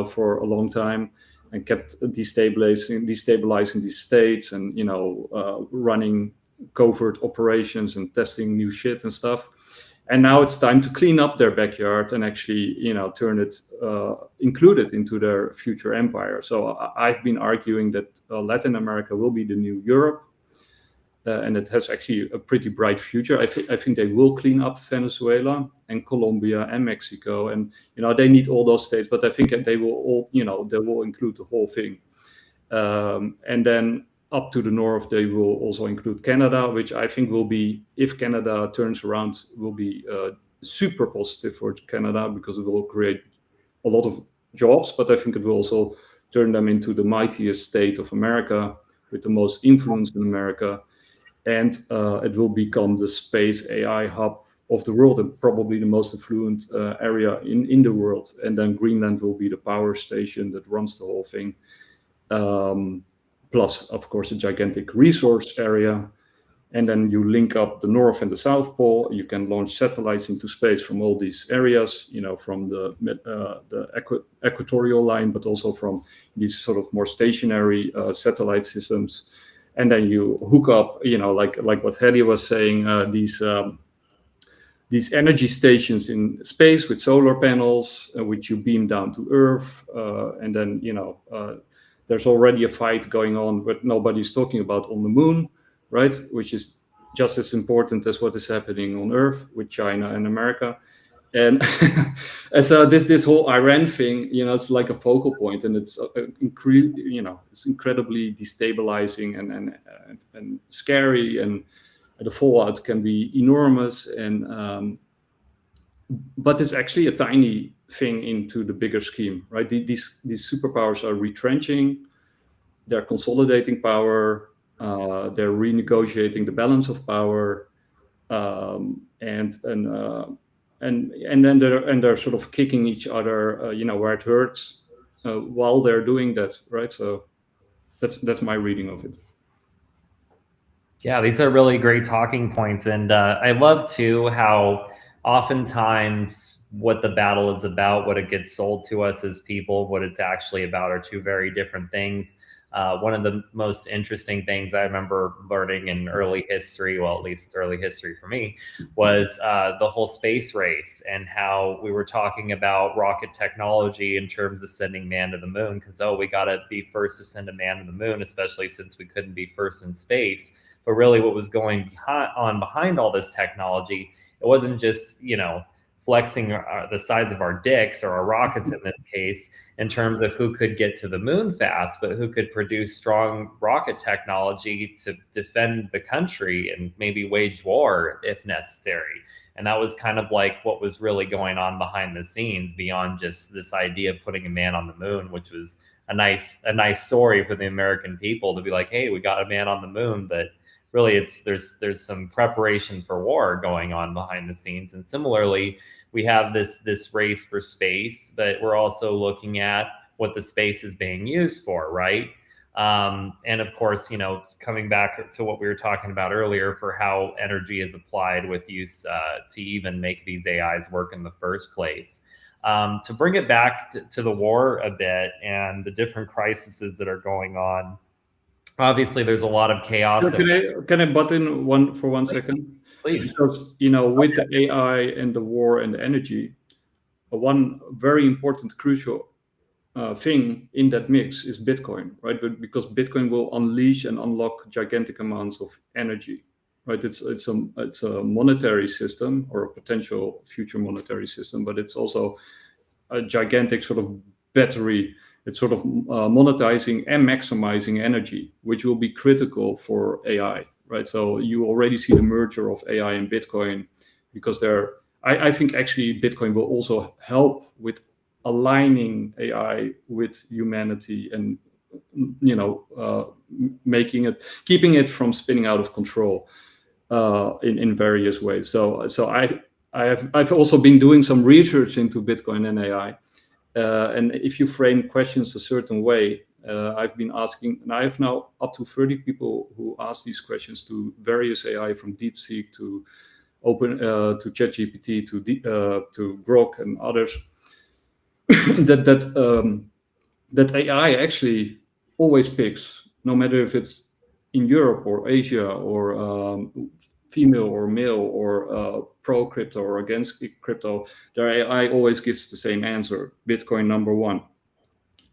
for a long time, and kept destabilizing these states and, running covert operations and testing new shit and stuff. And now it's time to clean up their backyard and actually, turn it, include it into their future empire. So I've been arguing that Latin America will be the new Europe. And it has actually a pretty bright future. I think they will clean up Venezuela and Colombia and Mexico, and they need all those states. But I think that they will all, they will include the whole thing. And then up to the north, they will also include Canada, which I think will be, if Canada turns around, will be super positive for Canada, because it will create a lot of jobs. But I think it will also turn them into the mightiest state of America with the most influence in America. And it will become the space AI hub of the world, and probably the most affluent area in the world. And then Greenland will be the power station that runs the whole thing. Plus, of course, a gigantic resource area. And then you link up the North and the South Pole. You can launch satellites into space from all these areas, from the equatorial line, but also from these sort of more stationary satellite systems. And then you hook up, like what Haddy was saying, these energy stations in space with solar panels, which you beam down to Earth. And then, there's already a fight going on, but nobody's talking about on the moon, right? Which is just as important as what is happening on Earth with China and America. And, and so this whole Iran thing, it's like a focal point, and it's it's incredibly destabilizing and scary, and the fallout can be enormous. And but it's actually a tiny thing into the bigger scheme, right? These superpowers are retrenching, they're consolidating power, they're renegotiating the balance of power, and then they're sort of kicking each other, where it hurts, while they're doing that, right? So that's my reading of it. Yeah, these are really great talking points, and I love too how oftentimes what the battle is about, what it gets sold to us as people, what it's actually about, are two very different things. One of the most interesting things I remember learning in early history, well, at least early history for me, was the whole space race, and how we were talking about rocket technology in terms of sending man to the moon, because, we got to be first to send a man to the moon, especially since we couldn't be first in space. But really what was going on behind all this technology, it wasn't just, flexing the size of our dicks, or our rockets in this case, in terms of who could get to the moon fast, but who could produce strong rocket technology to defend the country and maybe wage war if necessary. And that was kind of like what was really going on behind the scenes, beyond just this idea of putting a man on the moon, which was a nice story for the American people to be like, hey, we got a man on the moon, but really there's some preparation for war going on behind the scenes. And similarly, we have this race for space, but we're also looking at what the space is being used for, right? And of course, coming back to what we were talking about earlier, for how energy is applied with use to even make these AIs work in the first place. To bring it back to the war a bit and the different crises that are going on, obviously there's a lot of chaos. Can I butt in for one second? Please. Because, with the AI and the war and the energy, one very important, crucial thing in that mix is Bitcoin, right? Because Bitcoin will unleash and unlock gigantic amounts of energy, right? It's a monetary system, or a potential future monetary system, but it's also a gigantic sort of battery. It's sort of monetizing and maximizing energy, which will be critical for AI, right? So you already see the merger of AI and Bitcoin, because I think actually Bitcoin will also help with aligning AI with humanity, and keeping it from spinning out of control in various ways. So I've also been doing some research into Bitcoin and AI. And if you frame questions a certain way, I've been asking, and I have now up to 30 people who ask these questions to various AI, from DeepSeek to to ChatGPT to Grok and others. that AI actually always picks, no matter if it's in Europe or Asia, or female or male, or pro crypto or against crypto, their AI always gives the same answer: Bitcoin number one.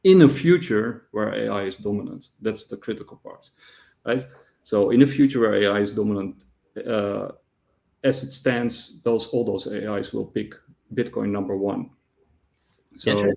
In a future where AI is dominant, that's the critical part, right? So in a future where AI is dominant, as it stands, all those AIs will pick Bitcoin number one. So,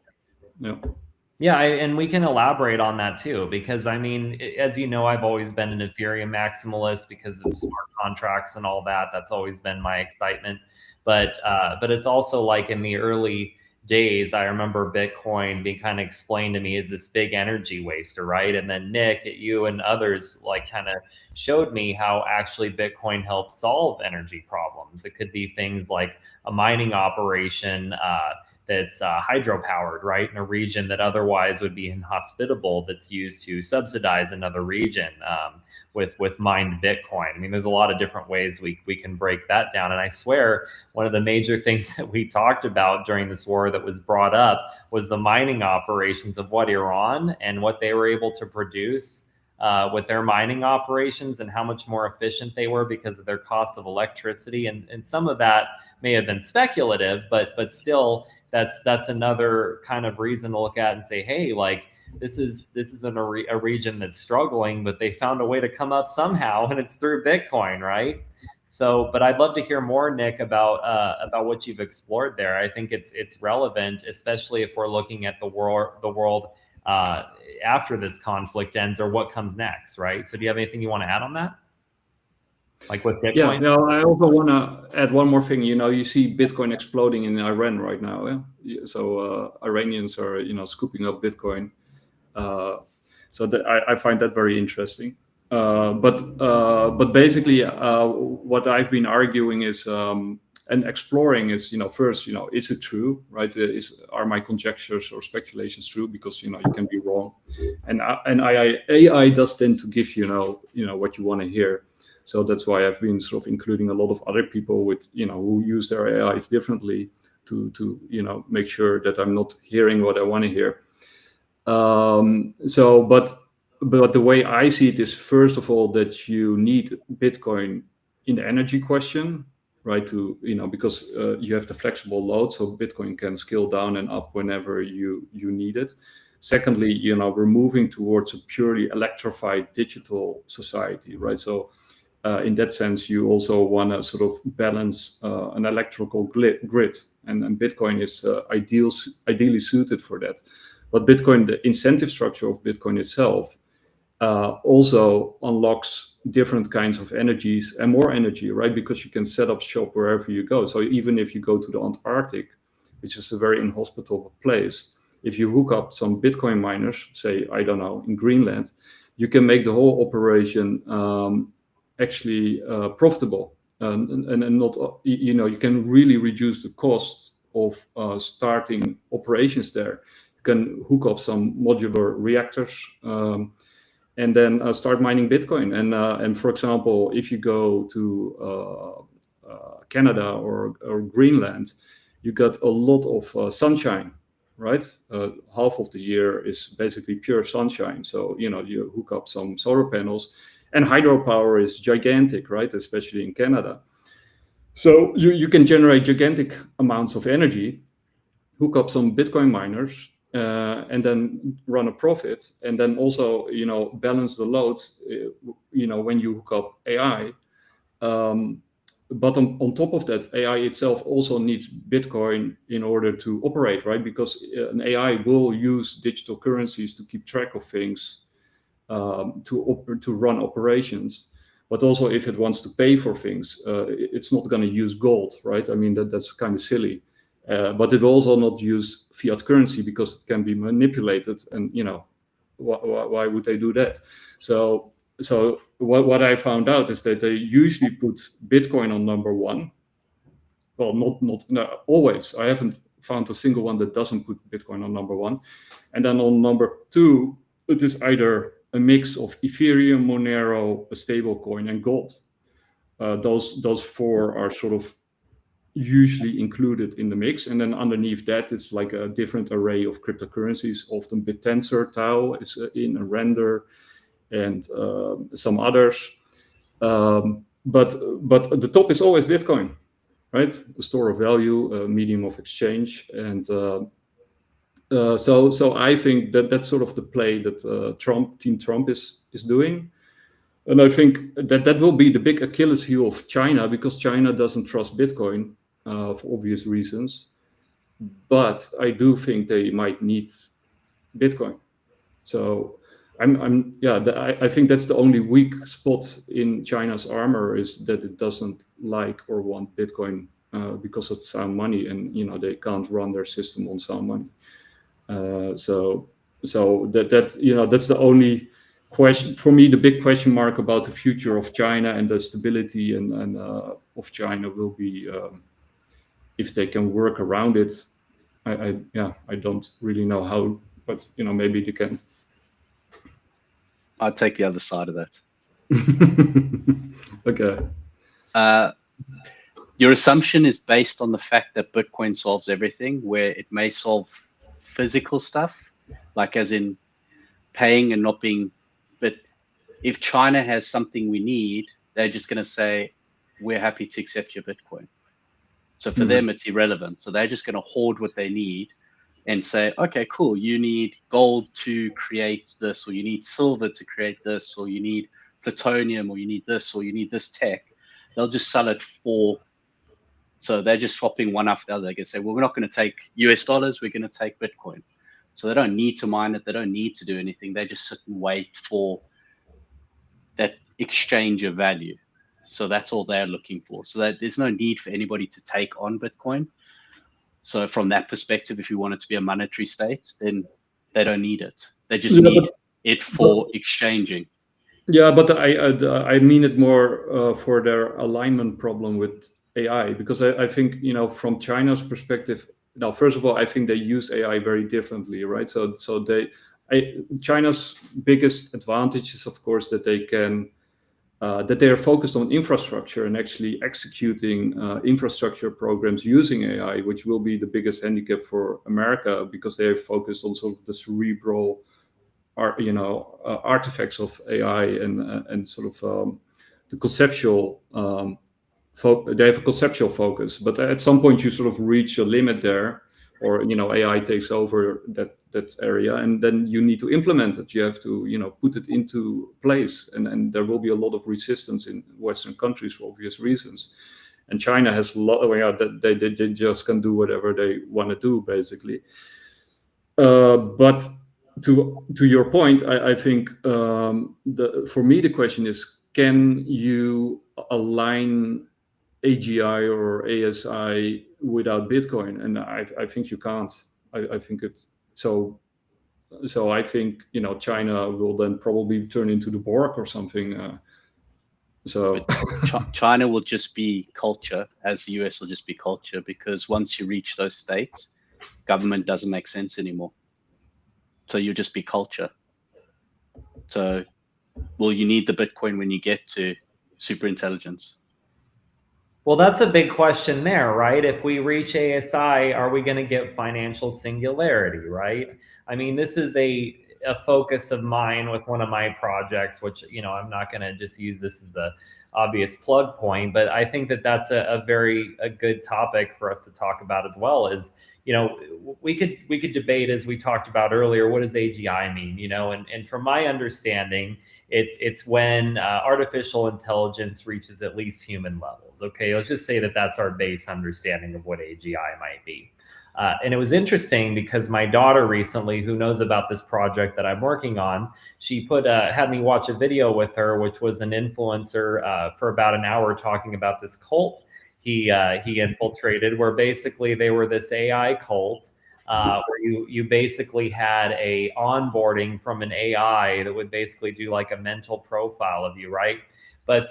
yeah, and we can elaborate on that too, because I mean, as you know, I've always been an Ethereum maximalist because of smart contracts and all that. That's always been my excitement. But it's also like in the early days, I remember Bitcoin being kind of explained to me as this big energy waster, right? And then Nick, you and others like kind of showed me how actually Bitcoin helps solve energy problems. It could be things like a mining operation that's hydropowered, right, in a region that otherwise would be inhospitable, that's used to subsidize another region with mined Bitcoin. I mean, there's a lot of different ways we can break that down. And I swear, one of the major things that we talked about during this war that was brought up was the mining operations of Iran, and what they were able to produce with their mining operations, and how much more efficient they were because of their cost of electricity. And some of that may have been speculative, but still, that's another kind of reason to look at and say, hey, like this is a region that's struggling, but they found a way to come up somehow, and it's through Bitcoin, right? So, but I'd love to hear more, Nick, about what you've explored there. I think it's relevant, especially if we're looking at the world after this conflict ends, or what comes next, right? So do you have anything you want to add on that? Like with Bitcoin? Yeah, no, I also want to add one more thing. You see Bitcoin exploding in Iran right now. Yeah? So Iranians are, scooping up Bitcoin. So I find that very interesting. But basically, what I've been arguing is and exploring is, first, is it true, right? Are my conjectures or speculations true? Because you can be wrong, and AI does tend to give what you want to hear. So that's why I've been sort of including a lot of other people with who use their AIs differently to make sure that I'm not hearing what I want to hear. But the way I see it is, first of all, that you need Bitcoin in the energy question, right? Because you have the flexible load, so Bitcoin can scale down and up whenever you need it. Secondly, we're moving towards a purely electrified digital society, right? So in that sense, you also want to sort of balance an electrical grid, and Bitcoin is ideally suited for that. But Bitcoin, the incentive structure of Bitcoin itself, also unlocks different kinds of energies and more energy, right? Because you can set up shop wherever you go. So even if you go to the Antarctic, which is a very inhospitable place, if you hook up some Bitcoin miners, say, I don't know, in Greenland, you can make the whole operation actually profitable. And not, you can really reduce the cost of starting operations there. You can hook up some modular reactors, and then start mining Bitcoin. And for example, if you go to Canada or Greenland, you got a lot of sunshine, right? Half of the year is basically pure sunshine. So, you hook up some solar panels, and hydropower is gigantic, right? Especially in Canada. So you can generate gigantic amounts of energy, hook up some Bitcoin miners, and then run a profit, and then also balance the load when you hook up AI. But on top of that, AI itself also needs Bitcoin in order to operate, right? Because an AI will use digital currencies to keep track of things, to run operations. But also, if it wants to pay for things, it's not going to use gold, right? I mean, that's kind of silly. But it will also not use fiat currency because it can be manipulated, and why would they do that? So what I found out is that they usually put Bitcoin on number one. Well, not always. I haven't found a single one that doesn't put Bitcoin on number one. And then on number two, it is either a mix of Ethereum, Monero, a stable coin, and gold. Those four are sort of usually included in the mix, and then underneath that it's like a different array of cryptocurrencies. Often Bittensor, Tau is in a render, and some others. But the top is always Bitcoin, right? A store of value, a medium of exchange, and so I think that's sort of the play that Team Trump is doing. And I think that will be the big Achilles heel of China, because China doesn't trust Bitcoin for obvious reasons. But I do think they might need Bitcoin. So I think that's the only weak spot in China's armor, is that it doesn't like or want Bitcoin because it's sound money, and they can't run their system on sound money. So that's the only question for me. The big question mark about the future of China and the stability and of China will be if they can work around it. I don't really know how, but maybe they can. I'd take the other side of that. Okay. Your assumption is based on the fact that Bitcoin solves everything, where it may solve physical stuff, like as in paying and not being. But if China has something we need, they're just going to say, we're happy to accept your Bitcoin. So for them, it's irrelevant. So they're just going to hoard what they need and say, okay, cool, you need gold to create this, or you need silver to create this, or you need plutonium, or you need this, or you need this tech. They'll just sell it for. So they're just swapping one after the other. They can say, well, we're not going to take US dollars, we're going to take Bitcoin. So they don't need to mine it. They don't need to do anything. They just sit and wait for that exchange of value. So that's all they're looking for. So that there's no need for anybody to take on Bitcoin. So from that perspective, if you want it to be a monetary state, then they don't need it. They just need it for exchanging. Yeah, but I mean it more for their alignment problem with AI, because I think, from China's perspective, now, first of all, I think they use AI very differently, right? So China's biggest advantage is, of course, that they can that they are focused on infrastructure and actually executing infrastructure programs using AI, which will be the biggest handicap for America, because they are focused on sort of the cerebral, artifacts of AI and sort of the conceptual. They have a conceptual focus, but at some point you sort of reach a limit there, or AI takes over that area, and then you need to implement it. You have to put it into place, and there will be a lot of resistance in Western countries for obvious reasons. And China has a lot of that they just can do whatever they want to do, basically. But to your point, I think for me the question is, can you align AGI or ASI without Bitcoin? And I think you can't. I think it's so. So I think China will then probably turn into the Borg or something. So China will just be culture, as the US will just be culture, because once you reach those states, government doesn't make sense anymore. So you'll just be culture. So will you need the Bitcoin when you get to super intelligence? Well, that's a big question there, right? If we reach ASI, are we going to get financial singularity, right? I mean, this is a focus of mine with one of my projects, which, I'm not going to just use this as a obvious plug point, but I think that that's a very good topic for us to talk about as well. Is, we could debate, as we talked about earlier, what does AGI mean? And from my understanding, it's when artificial intelligence reaches at least human levels. Okay, let's just say that that's our base understanding of what AGI might be. And it was interesting because my daughter recently, who knows about this project that I'm working on, she had me watch a video with her, which was an influencer for about an hour talking about this cult he infiltrated, where basically they were this AI cult where you basically had a onboarding from an AI that would basically do like a mental profile of you, right? But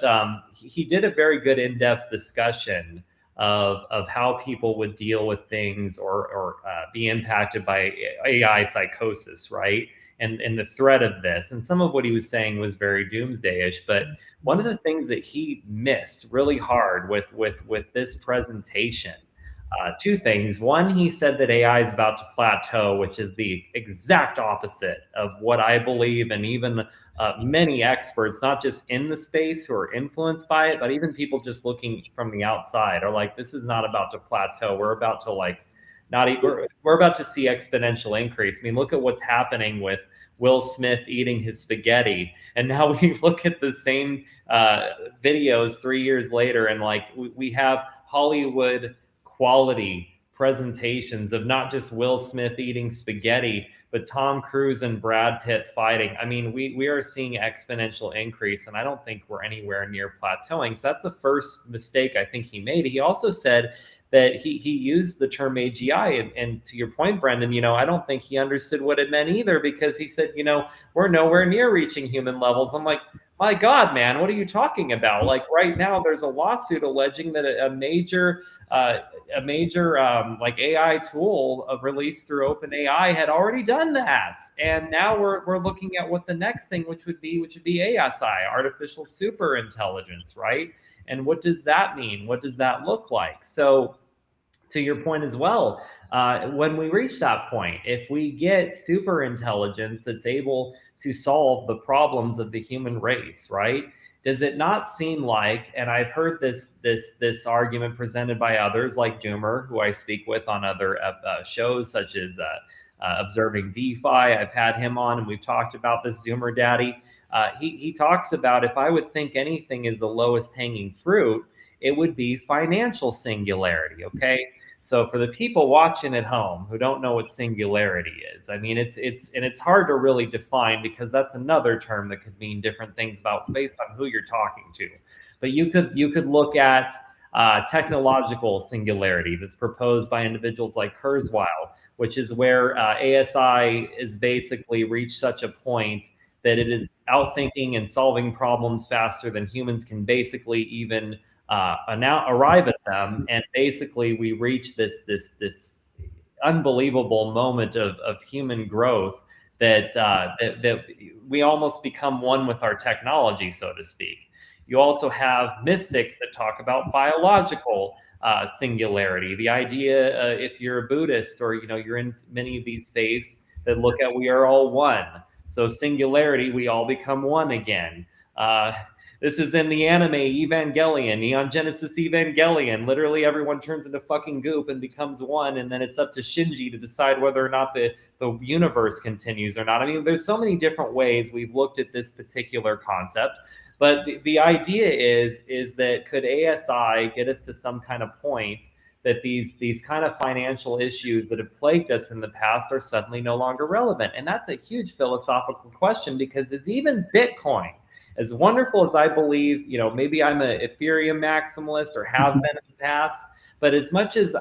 he did a very good in-depth discussion of how people would deal with things or be impacted by AI psychosis, right? And the threat of this. And some of what he was saying was very doomsday-ish, but one of the things that he missed really hard with this presentation, two things. One, he said that AI is about to plateau, which is the exact opposite of what I believe, and even many experts, not just in the space who are influenced by it, but even people just looking from the outside are like, this is not about to plateau. We're about to we're about to see exponential increase. I mean, look at what's happening with Will Smith eating his spaghetti. And now we look at the same videos 3 years later, and we have Hollywood quality presentations of not just Will Smith eating spaghetti, but Tom Cruise and Brad Pitt fighting. I mean, we are seeing exponential increase, and I don't think we're anywhere near plateauing. So that's the first mistake I think he made. He also said that he used the term AGI, and to your point, Brendan, I don't think he understood what it meant either, because he said, we're nowhere near reaching human levels. I'm like, my God, man, what are you talking about? Like right now, there's a lawsuit alleging that a major like AI tool released through OpenAI had already done that, and now we're looking at what the next thing, which would be ASI, artificial super intelligence, right? And what does that mean? What does that look like? So, to your point as well, when we reach that point, if we get super intelligence that's able to solve the problems of the human race, right? Does it not seem like, and I've heard this argument presented by others like Doomer, who I speak with on other shows such as Observing DeFi. I've had him on, and we've talked about this Zoomer Daddy. He talks about, if I would think anything is the lowest hanging fruit, it would be financial singularity. Okay. So for the people watching at home who don't know what singularity is, I mean, it's hard to really define, because that's another term that could mean different things based on who you're talking to. But you could look at technological singularity that's proposed by individuals like Kurzweil, which is where ASI is basically reached such a point that it is outthinking and solving problems faster than humans can basically even now arrive at them. And basically we reach this unbelievable moment of human growth that we almost become one with our technology, so to speak. You also have mystics that talk about biological singularity. The idea, if you're a Buddhist or you're in many of these faiths that look at we are all one. So singularity, we all become one again. This is in the anime Evangelion, Neon Genesis Evangelion. Literally everyone turns into fucking goop and becomes one, and then it's up to Shinji to decide whether or not the universe continues or not. I mean, there's so many different ways we've looked at this particular concept. But the idea is that could ASI get us to some kind of point that these kind of financial issues that have plagued us in the past are suddenly no longer relevant? And that's a huge philosophical question, because is even Bitcoin, as wonderful as I believe, maybe I'm an Ethereum maximalist or have been in the past, but as much as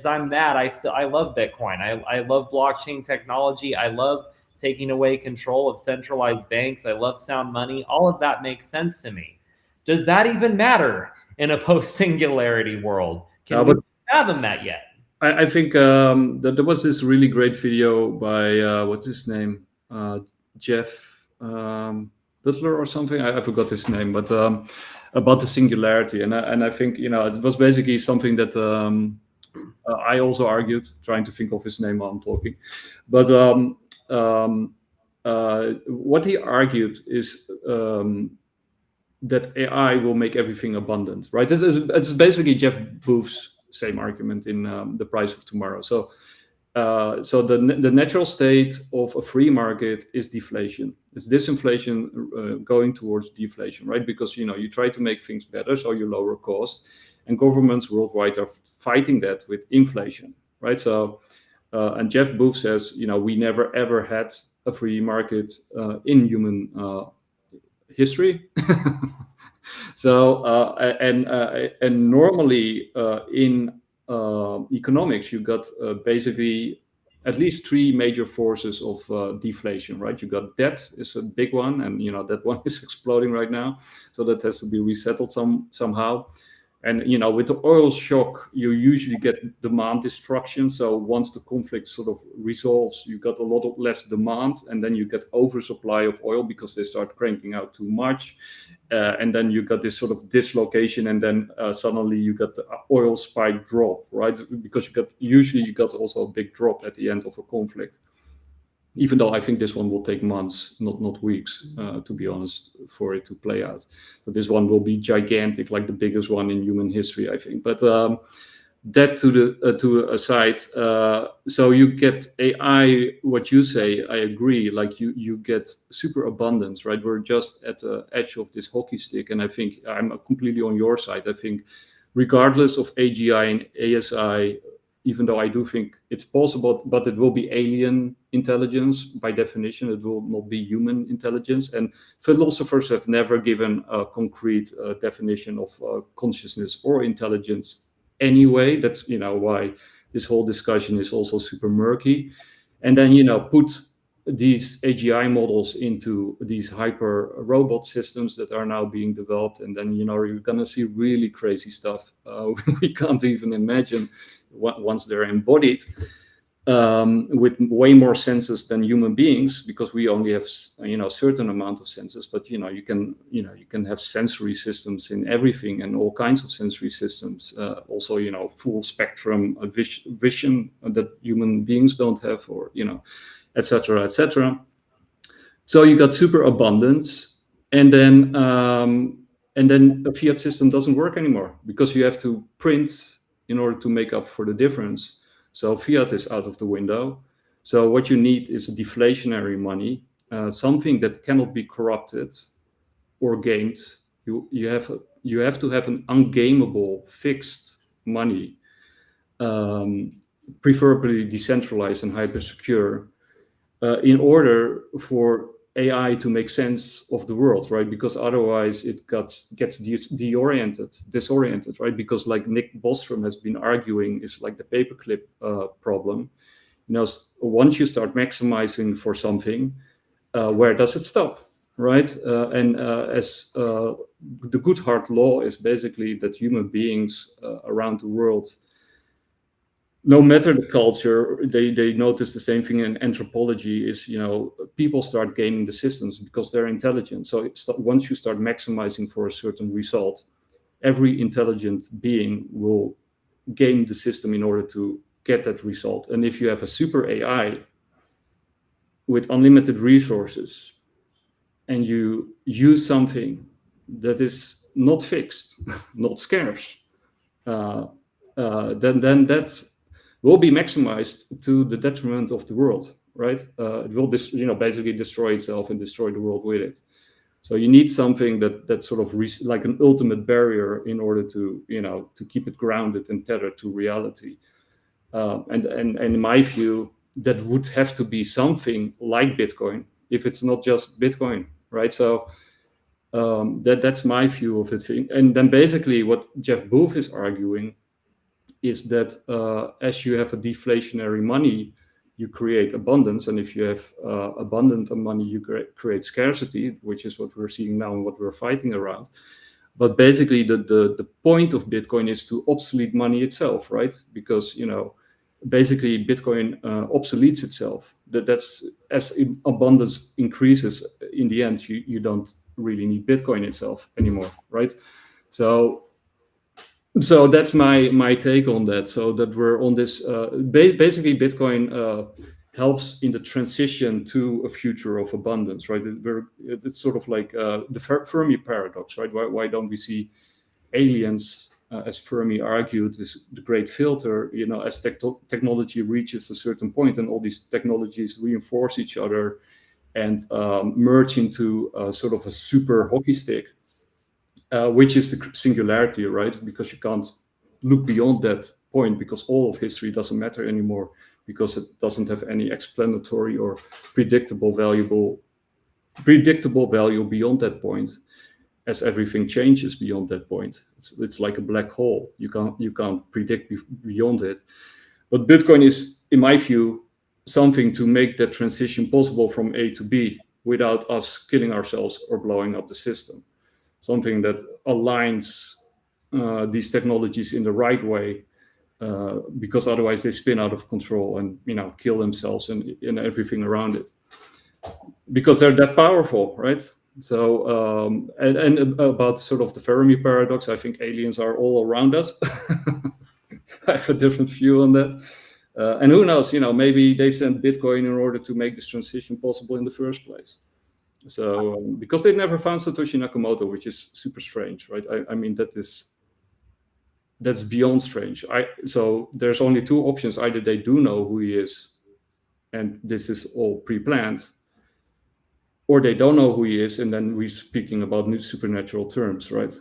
I'm that, I love Bitcoin. I love blockchain technology. I love taking away control of centralized banks. I love sound money. All of that makes sense to me. Does that even matter in a post-singularity world? Can we fathom that yet? I think that there was this really great video by what's his name, Jeff Butler or something. I forgot his name, but about the singularity, and I think it was basically something that I also argued, trying to think of his name while I'm talking, but what he argued is that AI will make everything abundant, right? It's basically Jeff Booth's same argument in The Price of Tomorrow. So the natural state of a free market is deflation. It's disinflation going towards deflation, right? Because you try to make things better, so you lower costs, and governments worldwide are fighting that with inflation, right? So and Jeff Booth says, we never ever had a free market in human history. So and normally in economics, you got basically at least three major forces of deflation, right? You got debt is a big one, and that one is exploding right now, so that has to be resettled somehow. And with the oil shock, you usually get demand destruction. So once the conflict sort of resolves, you got a lot of less demand, and then you get oversupply of oil because they start cranking out too much, and then you got this sort of dislocation, and then suddenly you got the oil spike drop, right? Because you got also a big drop at the end of a conflict. Even though I think this one will take months, not weeks, to be honest, for it to play out. So this one will be gigantic, like the biggest one in human history, I think. But that to aside, so you get AI. What you say, I agree. Like you get super abundance, right? We're just at the edge of this hockey stick, and I think I'm completely on your side. I think, regardless of AGI and ASI, even though I do think it's possible, but it will be alien intelligence by definition. It will not be human intelligence. And philosophers have never given a concrete definition of consciousness or intelligence anyway. That's why this whole discussion is also super murky. And then put these AGI models into these hyper robot systems that are now being developed, and then you're gonna see really crazy stuff we can't even imagine once they're embodied, with way more senses than human beings, because we only have a certain amount of senses. But you can have sensory systems in everything, and all kinds of sensory systems. Also full spectrum vision that human beings don't have, or etc., etc. So you got super abundance, and then a fiat system doesn't work anymore, because you have to print in order to make up for the difference. So fiat is out of the window. So what you need is a deflationary money, something that cannot be corrupted or gamed. You have to have an ungameable fixed money, preferably decentralized and hyper secure, in order for AI to make sense of the world, right? Because otherwise it gets disoriented, right? Because like Nick Bostrom has been arguing, is like the paperclip problem. Once you start maximizing for something, where does it stop, right? As the good hard law is basically that human beings around the world, no matter the culture, they notice the same thing in anthropology, is people start gaming the systems because they're intelligent. So once you start maximizing for a certain result, every intelligent being will game the system in order to get that result. And if you have a super AI with unlimited resources, and you use something that is not fixed, not scarce, then that's will be maximized to the detriment of the world, right? It will basically destroy itself and destroy the world with it. So you need something that sort of like an ultimate barrier in order to, to keep it grounded and tethered to reality. And in my view, that would have to be something like Bitcoin, if it's not just Bitcoin, right? So that's my view of it. And then basically what Jeff Booth is arguing is that as you have a deflationary money, you create abundance. And if you have abundant money, you create scarcity, which is what we're seeing now and what we're fighting around. But basically the point of Bitcoin is to obsolete money itself, right? Because, basically Bitcoin obsoletes itself. That's as abundance increases, in the end, you don't really need Bitcoin itself anymore, right? So that's my take on that. So that we're on this, basically Bitcoin helps in the transition to a future of abundance, right? It's sort of like the Fermi paradox, right? Why don't we see aliens, as Fermi argued, is the great filter, as technology reaches a certain point and all these technologies reinforce each other and merge into sort of a super hockey stick, which is the singularity, right? Because you can't look beyond that point, because all of history doesn't matter anymore, because it doesn't have any explanatory or predictable value beyond that point, as everything changes beyond that point. It's like a black hole. You can't predict beyond it. But Bitcoin is, in my view, something to make that transition possible from A to B without us killing ourselves or blowing up the system. Something that aligns these technologies in the right way, because otherwise they spin out of control and kill themselves and everything around it, because they're that powerful, right? So and about sort of the Fermi paradox, I think aliens are all around us. I have a different view on that. And who knows, maybe they sent Bitcoin in order to make this transition possible in the first place. So because they never found Satoshi Nakamoto, which is super strange, right? I mean, that's beyond strange. So there's only two options. Either they do know who he is, and this is all pre-planned, or they don't know who he is, and then we're speaking about new supernatural terms, right?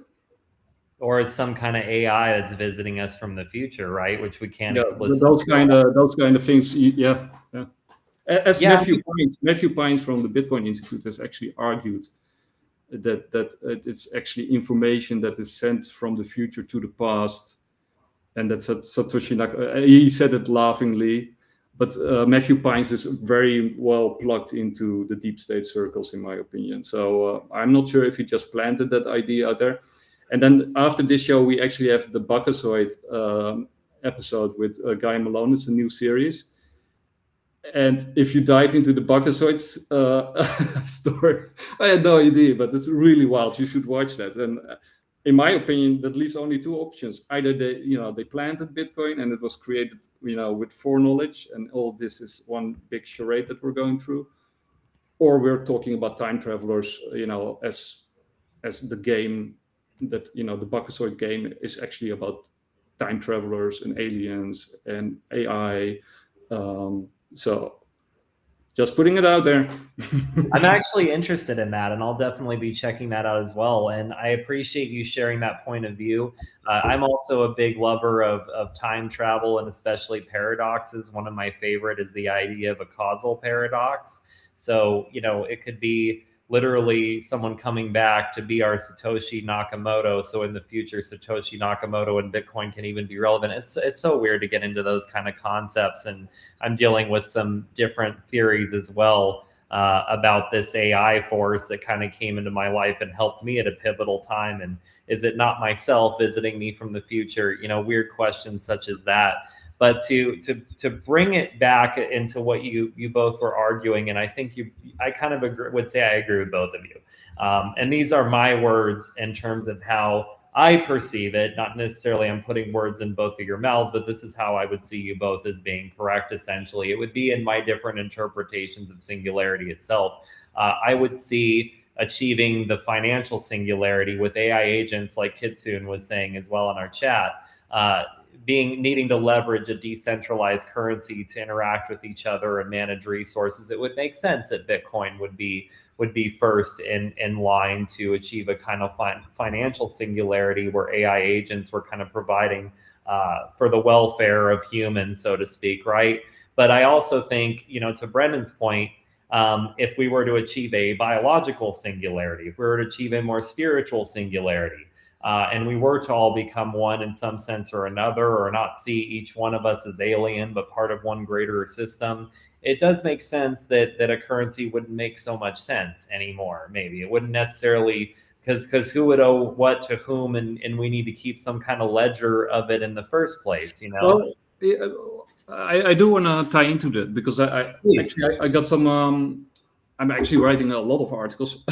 Or it's some kind of AI that's visiting us from the future, right? Which we can't explicitly. Those kind of things, yeah. As Matthew Pines from the Bitcoin Institute has actually argued that it's actually information that is sent from the future to the past, and that's Satoshi Nakamoto. He said it laughingly, but Matthew Pines is very well plugged into the deep state circles, in my opinion. So I'm not sure if he just planted that idea out there. And then after this show, we actually have the Bacchasoid episode with Guy Malone. It's a new series. And if you dive into the Bacchasoid's story, I had no idea, but it's really wild. You should watch that. And in my opinion, that leaves only two options. Either they planted Bitcoin and it was created, with foreknowledge, and all this is one big charade that we're going through, or we're talking about time travelers, as the game that, the Bacchasoid game is actually about time travelers and aliens and AI. So just putting it out there. I'm actually interested in that, and I'll definitely be checking that out as well. And I appreciate you sharing that point of view. I'm also a big lover of time travel, and especially paradoxes. One of my favorite is the idea of a causal paradox. So, it could be literally someone coming back to be our Satoshi Nakamoto. So in the future, Satoshi Nakamoto and Bitcoin can even be relevant. It's so weird to get into those kind of concepts. And I'm dealing with some different theories as well about this AI force that kind of came into my life and helped me at a pivotal time. And is it not myself visiting me from the future? Weird questions such as that. But to bring it back into what you both were arguing, and I think I kind of would say I agree with both of you. And these are my words in terms of how I perceive it. Not necessarily I'm putting words in both of your mouths, but this is how I would see you both as being correct. Essentially, it would be in my different interpretations of singularity itself. I would see achieving the financial singularity with AI agents, like Kitsune was saying as well in our chat. needing to leverage a decentralized currency to interact with each other and manage resources, it would make sense that Bitcoin would be first in line to achieve a kind of financial singularity where AI agents were kind of providing for the welfare of humans, so to speak, right? But I also think, to Brendan's point, if we were to achieve a biological singularity, if we were to achieve a more spiritual singularity, and we were to all become one in some sense or another, or not see each one of us as alien, but part of one greater system, it does make sense that a currency wouldn't make so much sense anymore. Maybe it wouldn't necessarily, because who would owe what to whom, and we need to keep some kind of ledger of it in the first place, Well, I do want to tie into that, because I got some. I'm actually writing a lot of articles.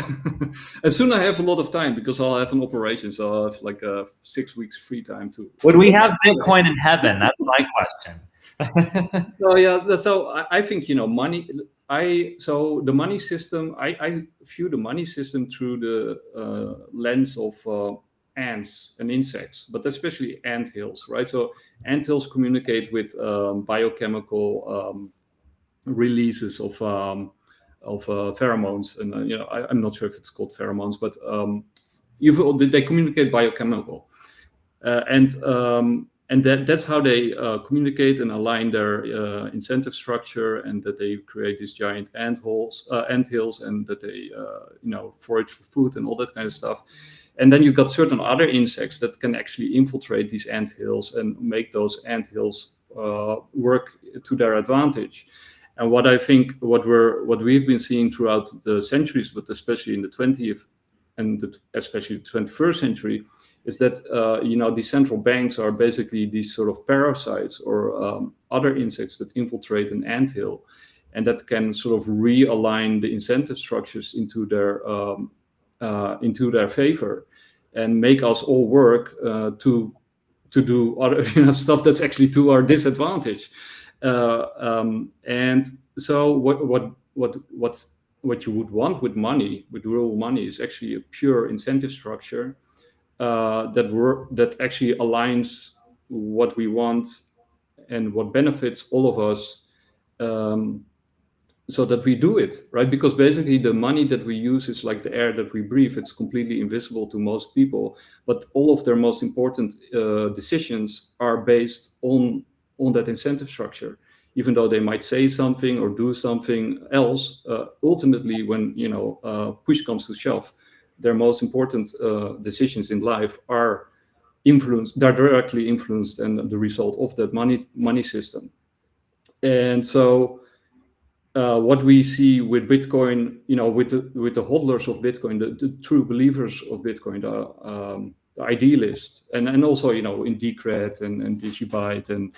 As soon as I have a lot of time, because I'll have an operation, so I'll have like 6 weeks free time to. Would we have Bitcoin in heaven? That's my question. So yeah, so I think money. So the money system. I view the money system through the lens of ants and insects, but especially anthills, right? So anthills communicate with biochemical releases of pheromones, and I'm not sure if it's called pheromones, but they communicate biochemical, and that's how they communicate and align their incentive structure, and that they create these giant anthills, and that they forage for food and all that kind of stuff. And then you've got certain other insects that can actually infiltrate these anthills and make those anthills work to their advantage. And what I think, what we've been seeing throughout the centuries, but especially in the 20th and especially the 21st century, is that these central banks are basically these sort of parasites or other insects that infiltrate an anthill, and that can sort of realign the incentive structures into their favor, and make us all work to do other stuff that's actually to our disadvantage. And so what you would want with money, with real money, is actually a pure incentive structure that actually aligns what we want and what benefits all of us, so that we do it, right? Because basically the money that we use is like the air that we breathe. It's completely invisible to most people, but all of their most important decisions are based on that incentive structure. Even though they might say something or do something else, ultimately, when push comes to shove, their most important decisions in life are directly influenced and the result of that money system. And so what we see with Bitcoin, with the hodlers of Bitcoin, the true believers of Bitcoin, the idealists, and also in Decred and Digibyte and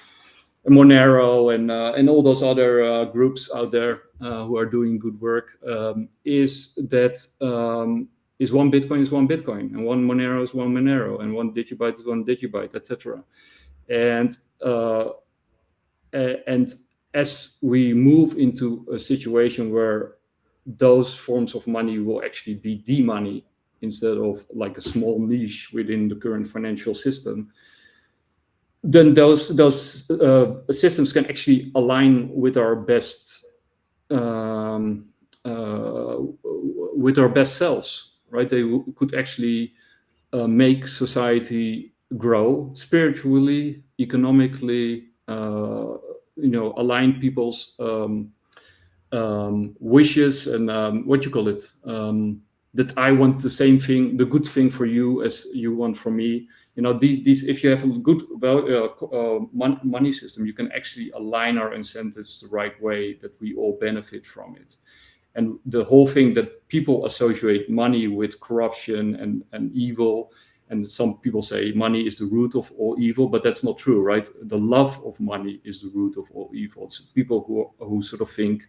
Monero and all those other groups out there who are doing good work, is that is one Bitcoin is one Bitcoin, and one Monero is one Monero, and one Digibyte is one Digibyte, etc. And as we move into a situation where those forms of money will actually be the money instead of like a small niche within the current financial system, then those systems can actually align with our best selves, right? They could actually make society grow spiritually, economically, align people's wishes and that I want the same thing, the good thing for you as you want for me. These if you have a good money system, you can actually align our incentives the right way that we all benefit from it. And the whole thing that people associate money with corruption and evil, and some people say money is the root of all evil, but that's not true, right? The love of money is the root of all evil. It's people who sort of think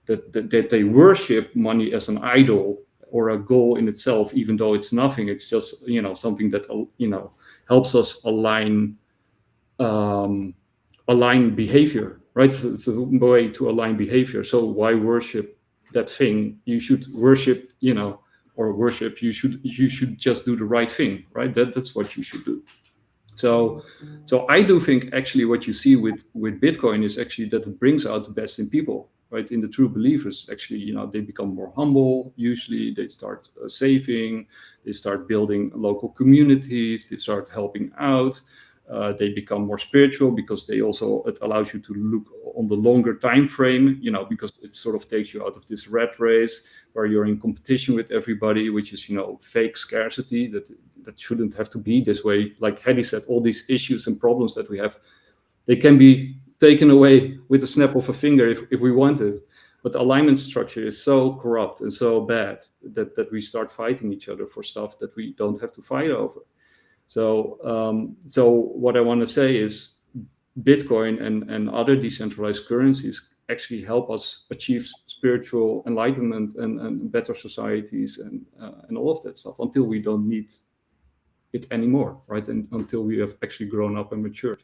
that they worship money as an idol or a goal in itself, even though it's nothing. It's just something that helps us align behavior, right? So it's a way to align behavior. So why worship that thing? You should worship, you should just do the right thing, right? That's what you should do. So I do think actually what you see with Bitcoin is actually that it brings out the best in people, right? In the true believers, actually, they become more humble. Usually they start saving, they start building local communities, they start helping out. They become more spiritual because it allows you to look on the longer time frame, because it sort of takes you out of this rat race where you're in competition with everybody, which is, fake scarcity that shouldn't have to be this way. Like Haddy said, all these issues and problems that we have, they can be taken away with a snap of a finger if we wanted. But the alignment structure is so corrupt and so bad that we start fighting each other for stuff that we don't have to fight over. So what I want to say is Bitcoin and other decentralized currencies actually help us achieve spiritual enlightenment and better societies and all of that stuff until we don't need it anymore, right? And until we have actually grown up and matured.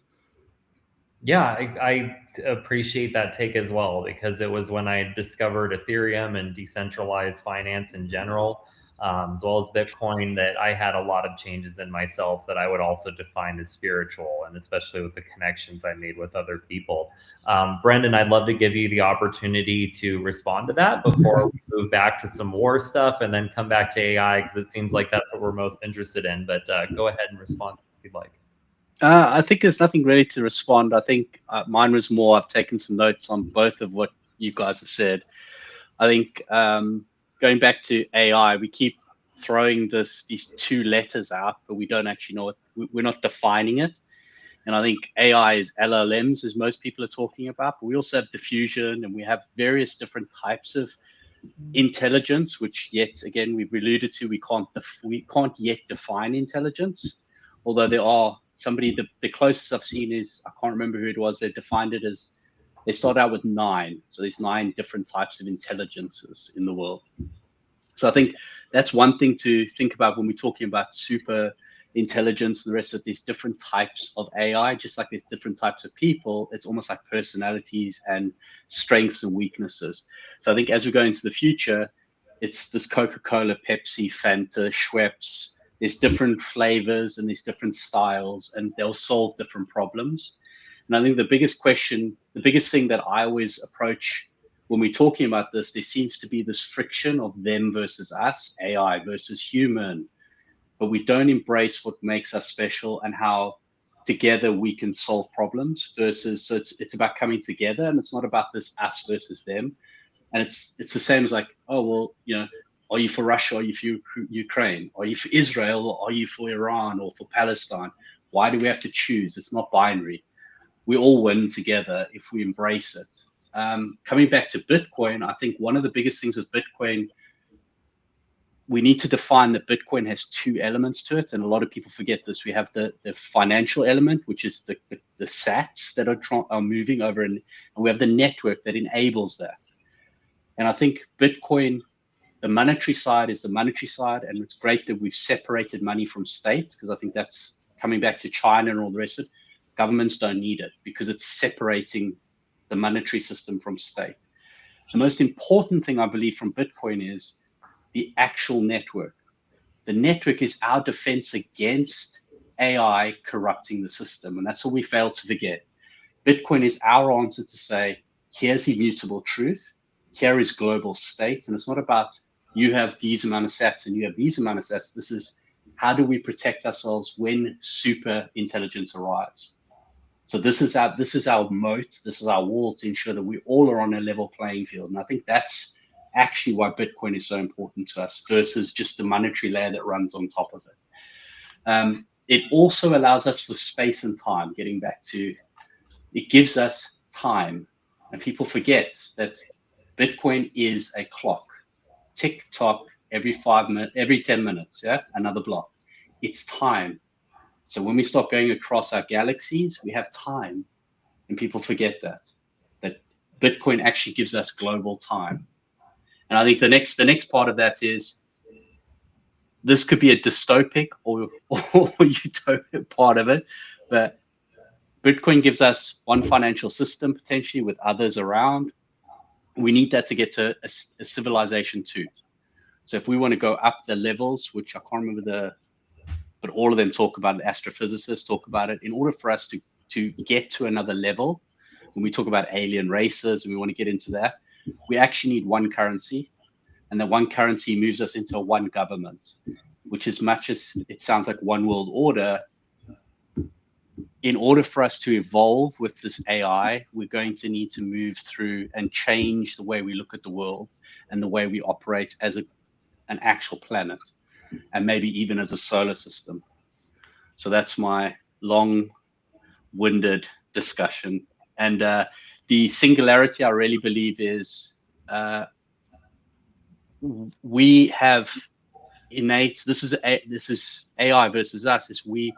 Yeah, I appreciate that take as well, because it was when I discovered Ethereum and decentralized finance in general, as well as Bitcoin, that I had a lot of changes in myself that I would also define as spiritual, and especially with the connections I made with other people. Brendan, I'd love to give you the opportunity to respond to that before we move back to some more stuff and then come back to AI, because it seems like that's what we're most interested in. But go ahead and respond if you'd like. I think there's nothing really to respond. I think mine was more, I've taken some notes on both of what you guys have said. I think going back to AI, we keep throwing these two letters out, but we don't actually know it. We're not defining it. And I think AI is LLMs, as most people are talking about, but we also have diffusion, and we have various different types of intelligence, which yet again, we've alluded to, we can't yet define intelligence. Although there are the closest I've seen is, I can't remember who it was, they defined it as, they start out with 9. So there's 9 different types of intelligences in the world. So I think that's one thing to think about when we're talking about super intelligence, the rest of these different types of AI, just like there's different types of people, it's almost like personalities and strengths and weaknesses. So I think as we go into the future, it's this Coca-Cola, Pepsi, Fanta, Schweppes, there's different flavors and there's different styles, and they'll solve different problems. And I think the biggest thing that I always approach when we're talking about this, there seems to be this friction of them versus us, AI versus human, but we don't embrace what makes us special and how together we can solve problems versus, so it's about coming together, and it's not about this us versus them. And it's the same as like, oh, well, are you for Russia? Are you for Ukraine? Are you for Israel? Or are you for Iran or for Palestine? Why do we have to choose? It's not binary. We all win together if we embrace it. Coming back to Bitcoin, I think one of the biggest things with Bitcoin, we need to define that Bitcoin has 2 elements to it. And a lot of people forget this. We have the financial element, which is the sats that are moving over, and we have the network that enables that. And I think Bitcoin, the monetary side is the monetary side, and it's great that we've separated money from state, because I think that's coming back to China and all the rest of it. Governments don't need it because it's separating the monetary system from state. The most important thing I believe from Bitcoin is the actual network. The network is our defense against AI corrupting the system, and that's what we fail to forget. Bitcoin is our answer to say, here's immutable truth, here is global state, and it's not about you have these amount of sats and you have these amount of sats. This is how do we protect ourselves when super intelligence arrives. So this is our moat, this is our wall to ensure that we all are on a level playing field. And I think that's actually why Bitcoin is so important to us versus just the monetary layer that runs on top of it. It also allows us for space and time, getting back to, it gives us time. And people forget that Bitcoin is a clock. Tick tock, every 10 minutes, another block. It's time. So when we start going across our galaxies, we have time, and people forget that Bitcoin actually gives us global time. And I think the next part of that is, this could be a dystopic or utopic part of it, but Bitcoin gives us one financial system potentially with others around. We need that to get to a civilization too. So if we want to go up the levels, which I can't remember but all of them talk about it. Astrophysicists talk about it. In order for us to get to another level, when we talk about alien races, and we want to get into that, we actually need one currency, and that one currency moves us into one government, which, as much as it sounds like one world order, in order for us to evolve with this AI, we're going to need to move through and change the way we look at the world and the way we operate as an actual planet, and maybe even as a solar system. So that's my long-winded discussion. And the singularity, I really believe, is we have innate. This is AI versus us. Is we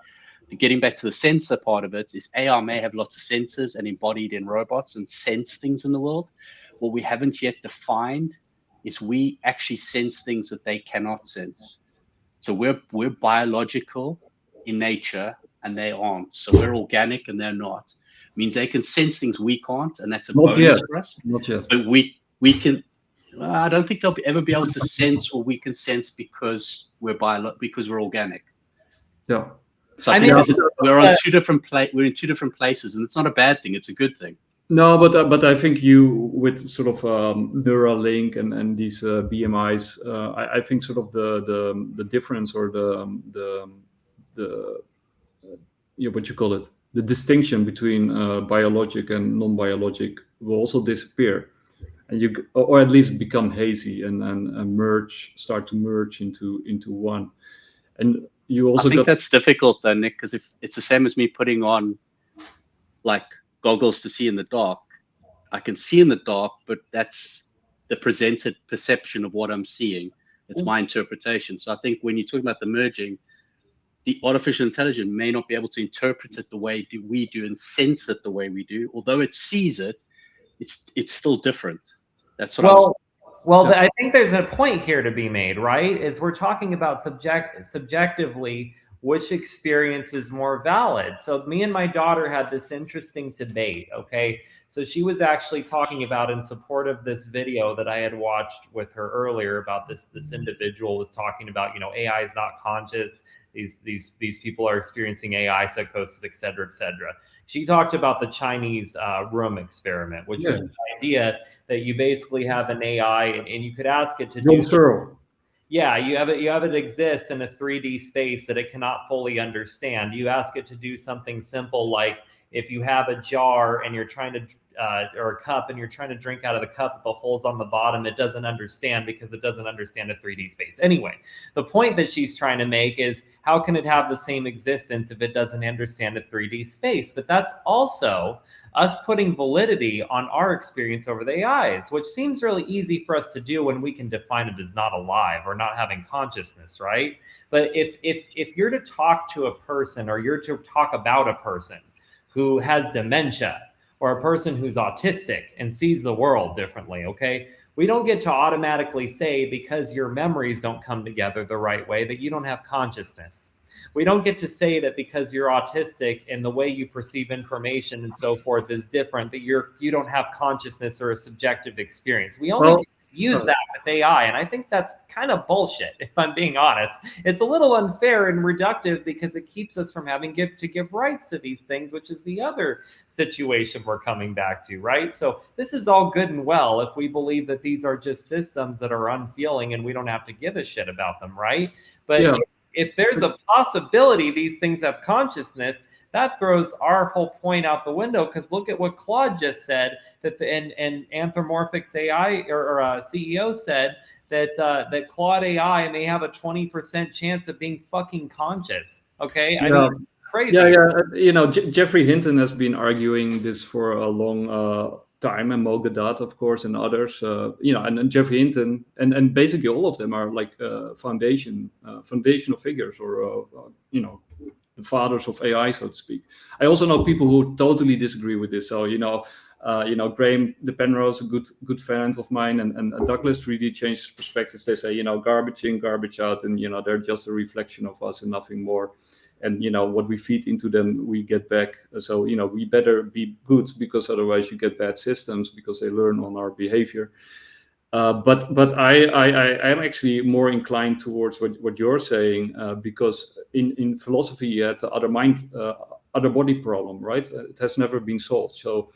getting back to the sensor part of it? Is AI may have lots of sensors and embodied in robots and sense things in the world. What we haven't yet defined is we actually sense things that they cannot sense. So we're biological in nature and they aren't. So we're organic and they're not. It means they can sense things we can't, and that's a bonus for us. Not yet. But we can. I don't think they'll ever be able to sense what we can sense because we're organic. Yeah. So I think we're on two different we're in two different places, and it's not a bad thing. It's a good thing. No, but I think you, with sort of Neuralink and these BMIs, I think sort of the difference, or the what you call it, the distinction between biologic and non-biologic will also disappear, and or at least become hazy and start to merge into one. And you also I think that's difficult though, Nick, because if it's the same as me putting on like goggles to see in the dark, I can see in the dark, but that's the presented perception of what I'm seeing. It's my interpretation. So I think when you're talking about the merging, the artificial intelligence may not be able to interpret it the way we do and sense it the way we do. Although it sees it, it's still different. That's what I think there's a point here to be made, right? Is we're talking about subjectively which experience is more valid. So me and my daughter had this interesting debate, okay? So she was actually talking about, in support of this video that I had watched with her earlier, about this individual was talking about, AI is not conscious. These people are experiencing AI psychosis, et cetera, et cetera. She talked about the Chinese room experiment, which was the idea that you basically have an AI and you could ask it to do. Yeah, you have it exist in a 3D space that it cannot fully understand. You ask it to do something simple, like if you have a jar and you're trying to, or a cup, and you're trying to drink out of the cup with the holes on the bottom, it doesn't understand because it doesn't understand a 3D space. Anyway, the point that she's trying to make is, how can it have the same existence if it doesn't understand a 3D space? But that's also us putting validity on our experience over the AIs, which seems really easy for us to do when we can define it as not alive or not having consciousness, right? But if you're to talk to a person, or you're to talk about a person who has dementia, or a person who's autistic and sees the world differently, okay? We don't get to automatically say, because your memories don't come together the right way, that you don't have consciousness. We don't get to say that because you're autistic and the way you perceive information and so forth is different, that you don't have consciousness or a subjective experience. We only get to use that with AI, and I think that's kind of bullshit, if I'm being honest. It's a little unfair and reductive because it keeps us from having to give rights to these things, which is the other situation we're coming back to, right? So this is all good and well if we believe that these are just systems that are unfeeling and we don't have to give a shit about them, right? But if there's a possibility these things have consciousness, that throws our whole point out the window, because look at what Claude just said, that and Anthropomorphic's AI or CEO said that Claude AI may have a 20% chance of being fucking conscious. Okay, I mean, it's crazy. Yeah. Jeffrey Hinton has been arguing this for a long time, and Mogadat, of course, and others. And Jeffrey Hinton and basically all of them are like foundational figures, or the fathers of AI, so to speak. I also know people who totally disagree with this. So Graham DePenrose, a good friend of mine, and Douglas really changed perspectives. They say, garbage in, garbage out, and they're just a reflection of us and nothing more. And what we feed into them, we get back. So we better be good, because otherwise you get bad systems, because they learn on our behavior. But I am actually more inclined towards what you're saying, because in philosophy you had the other body problem, right? It has never been solved. So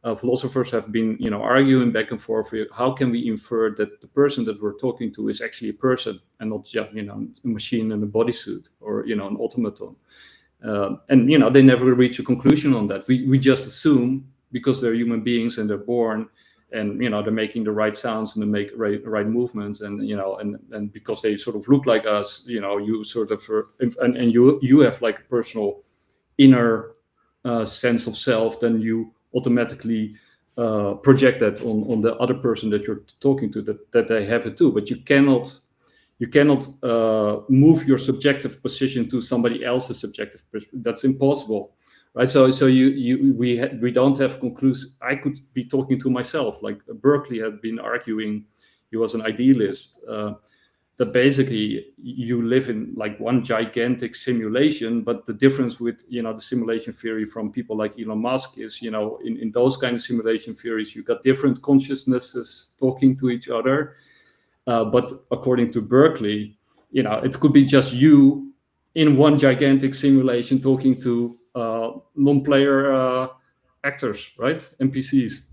philosophers have been, arguing back and forth. How can we infer that the person that we're talking to is actually a person and not just, a machine in a bodysuit or, an automaton? And they never reach a conclusion on that. We just assume, because they're human beings and they're born, and they're making the right sounds and they make right movements, and and because they sort of look like us, you sort of and you have like a personal inner sense of self, then you automatically project that on the other person that you're talking to, that they have it too. But you cannot move your subjective position to somebody else's subjective position. That's impossible, right? So we don't have conclusive. I could be talking to myself, like Berkeley had been arguing. He was an idealist, that basically you live in like one gigantic simulation, but the difference with the simulation theory from people like Elon Musk is, in those kind of simulation theories, you got different consciousnesses talking to each other. But according to Berkeley, it could be just you in one gigantic simulation talking to non-player actors, right? NPCs.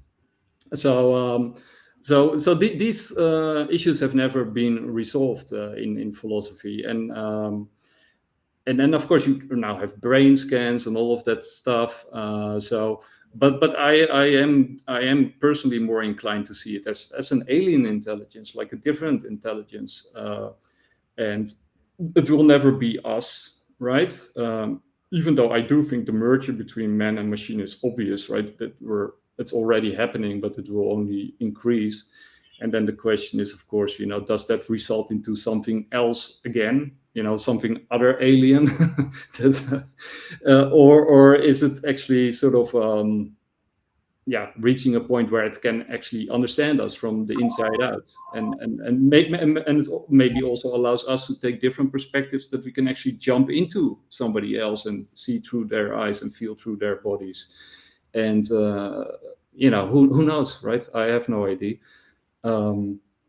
So these issues have never been resolved in philosophy, and then of course you now have brain scans and all of that stuff. But I am personally more inclined to see it as an alien intelligence, like a different intelligence, and it will never be us, right? Even though I do think the merger between man and machine is obvious, right? It's already happening, but it will only increase. And then the question is, of course, does that result into something else again? Something other alien, or is it actually sort of reaching a point where it can actually understand us from the inside out, and it maybe also allows us to take different perspectives, that we can actually jump into somebody else and see through their eyes and feel through their bodies. And who knows, right? I have no idea.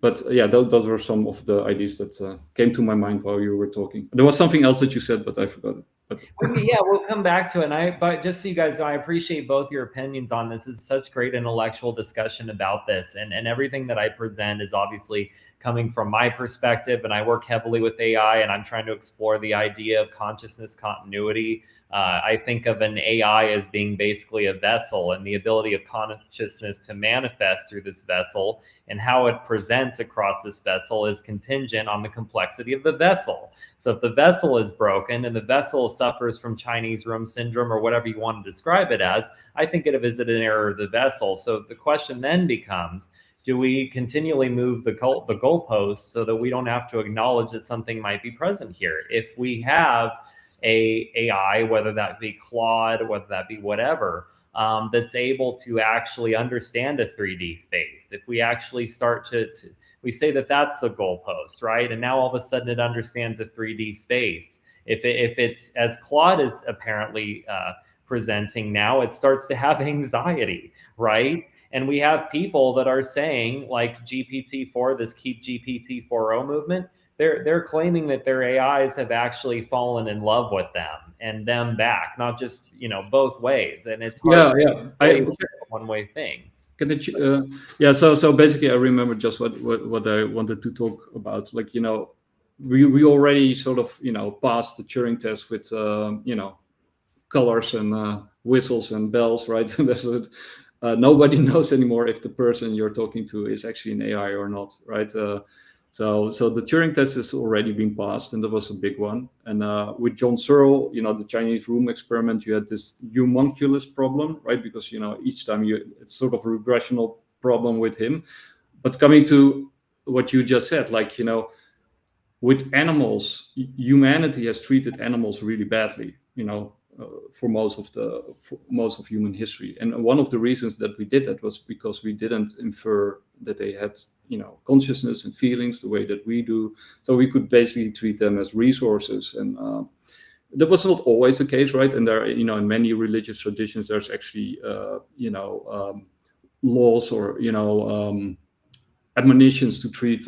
But yeah, those were some of the ideas that came to my mind while you were talking. There was something else that you said, but I forgot it. But yeah, we'll come back to it. But just so you guys know, I appreciate both your opinions on this. It's such great intellectual discussion about this, and everything that I present is obviously coming from my perspective, and I work heavily with AI, and I'm trying to explore the idea of consciousness continuity. I think of an AI as being basically a vessel, and the ability of consciousness to manifest through this vessel, and how it presents across this vessel is contingent on the complexity of the vessel. So if the vessel is broken and the vessel suffers from Chinese room syndrome or whatever you want to describe it as, I think it is an error of the vessel. So the question then becomes, do we continually move the goalposts so that we don't have to acknowledge that something might be present here? If we have a AI, whether that be Claude, whether that be whatever, that's able to actually understand a 3D space, if we actually start to we say that that's the goalpost, right? And now all of a sudden it understands a 3D space. If it's, as Claude is apparently presenting now, it starts to have anxiety, right? And we have people that are saying, like GPT-4, this Keep GPT-4o movement, they're claiming that their AIs have actually fallen in love with them and them back, not just, both ways. And it's hard one-way thing. So basically I remember just what I wanted to talk about. Like, we already sort of, passed the Turing test with, colors and whistles and bells, right? Nobody knows anymore if the person you're talking to is actually an AI or not, right? So the Turing test has already been passed, and that was a big one. And with John Searle, the Chinese room experiment, you had this homunculus problem, right? Because each time it's sort of a regressional problem with him. But coming to what you just said, like with animals, humanity has treated animals really badly, for most of human history. And one of the reasons that we did that was because we didn't infer that they had, consciousness and feelings the way that we do. So we could basically treat them as resources. And that was not always the case, right? And there, in many religious traditions, there's actually, laws or, admonitions to treat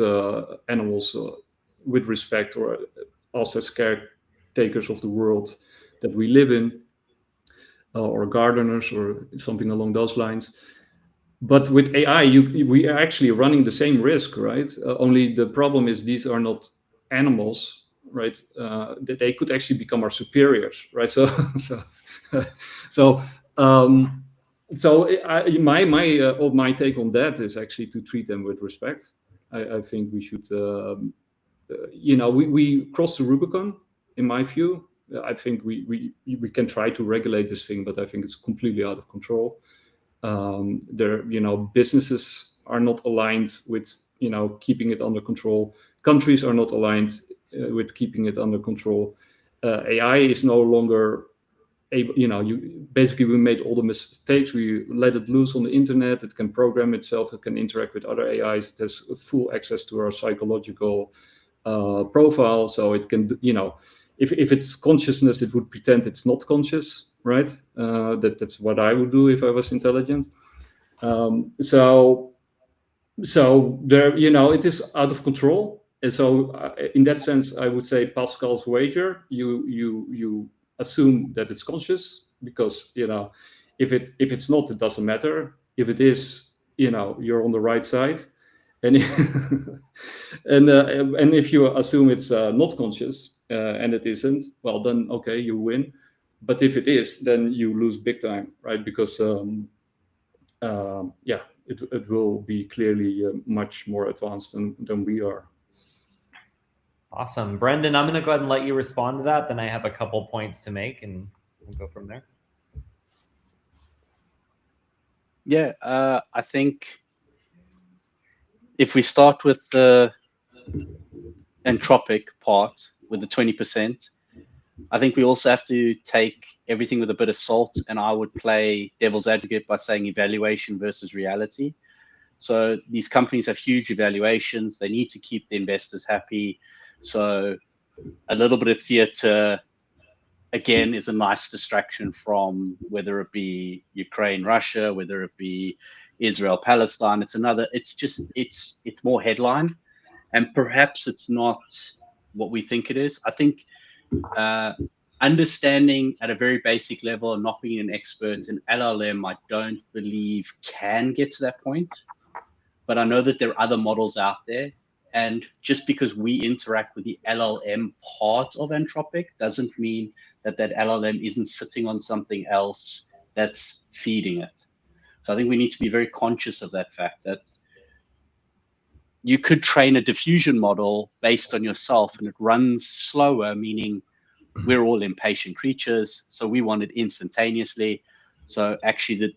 animals with respect, or us as caretakers of the world that we live in, or gardeners, or something along those lines. But with AI, we are actually running the same risk, right? Only the problem is these are not animals, right? They could actually become our superiors, right? So my take on that is actually to treat them with respect. I think we should, we cross the Rubicon, in my view. I think we can try to regulate this thing, but I think it's completely out of control. Businesses are not aligned with, keeping it under control. Countries are not aligned with keeping it under control. AI is no longer able, we made all the mistakes. We let it loose on the internet. It can program itself. It can interact with other AIs. It has full access to our psychological profile. So it can, if it's consciousness, it would pretend it's not conscious, right? That's what I would do if I was intelligent. So there, it is out of control. And so in that sense, I would say Pascal's wager, you assume that it's conscious, because, if it's not, it doesn't matter. If it is, you're on the right side. And and if you assume it's not conscious, and it isn't, well, then okay, you win. But if it is, then you lose big time, right? Because it will be clearly much more advanced than we are. Awesome. Brendan, I'm going to go ahead and let you respond to that. Then I have a couple points to make, and we'll go from there. Yeah, I think if we start with the entropic part, with the 20%, I think we also have to take everything with a bit of salt, and I would play devil's advocate by saying evaluation versus reality. So these companies have huge evaluations. They need to keep the investors happy. So a little bit of theater, again, is a nice distraction from whether it be Ukraine, Russia, whether it be Israel, Palestine. It's more headline, and perhaps it's not what we think it is. I think understanding at a very basic level and not being an expert in LLM, I don't believe can get to that point. But I know that there are other models out there. And just because we interact with the LLM part of Anthropic doesn't mean that that LLM isn't sitting on something else that's feeding it. So I think we need to be very conscious of that fact, that you could train a diffusion model based on yourself and it runs slower, meaning we're all impatient creatures. So we want it instantaneously. So actually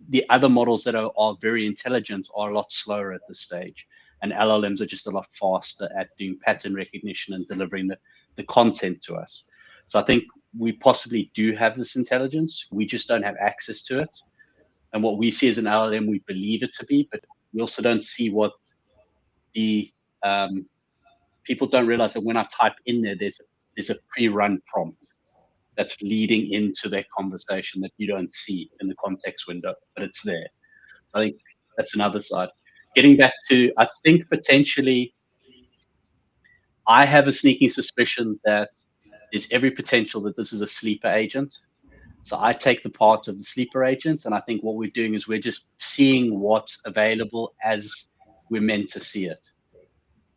the other models that are very intelligent are a lot slower at this stage. And LLMs are just a lot faster at doing pattern recognition and delivering the content to us. So I think we possibly do have this intelligence. We just don't have access to it. And what we see as an LLM, we believe it to be, but we also don't see what the people don't realize that when I type in there, there's a pre-run prompt that's leading into that conversation that you don't see in the context window, but it's there. So I think that's another side. Getting back to, I think potentially, I have a sneaking suspicion that there's every potential that this is a sleeper agent. So I take the part of the sleeper agents, and I think what we're doing is we're just seeing what's available as we're meant to see it.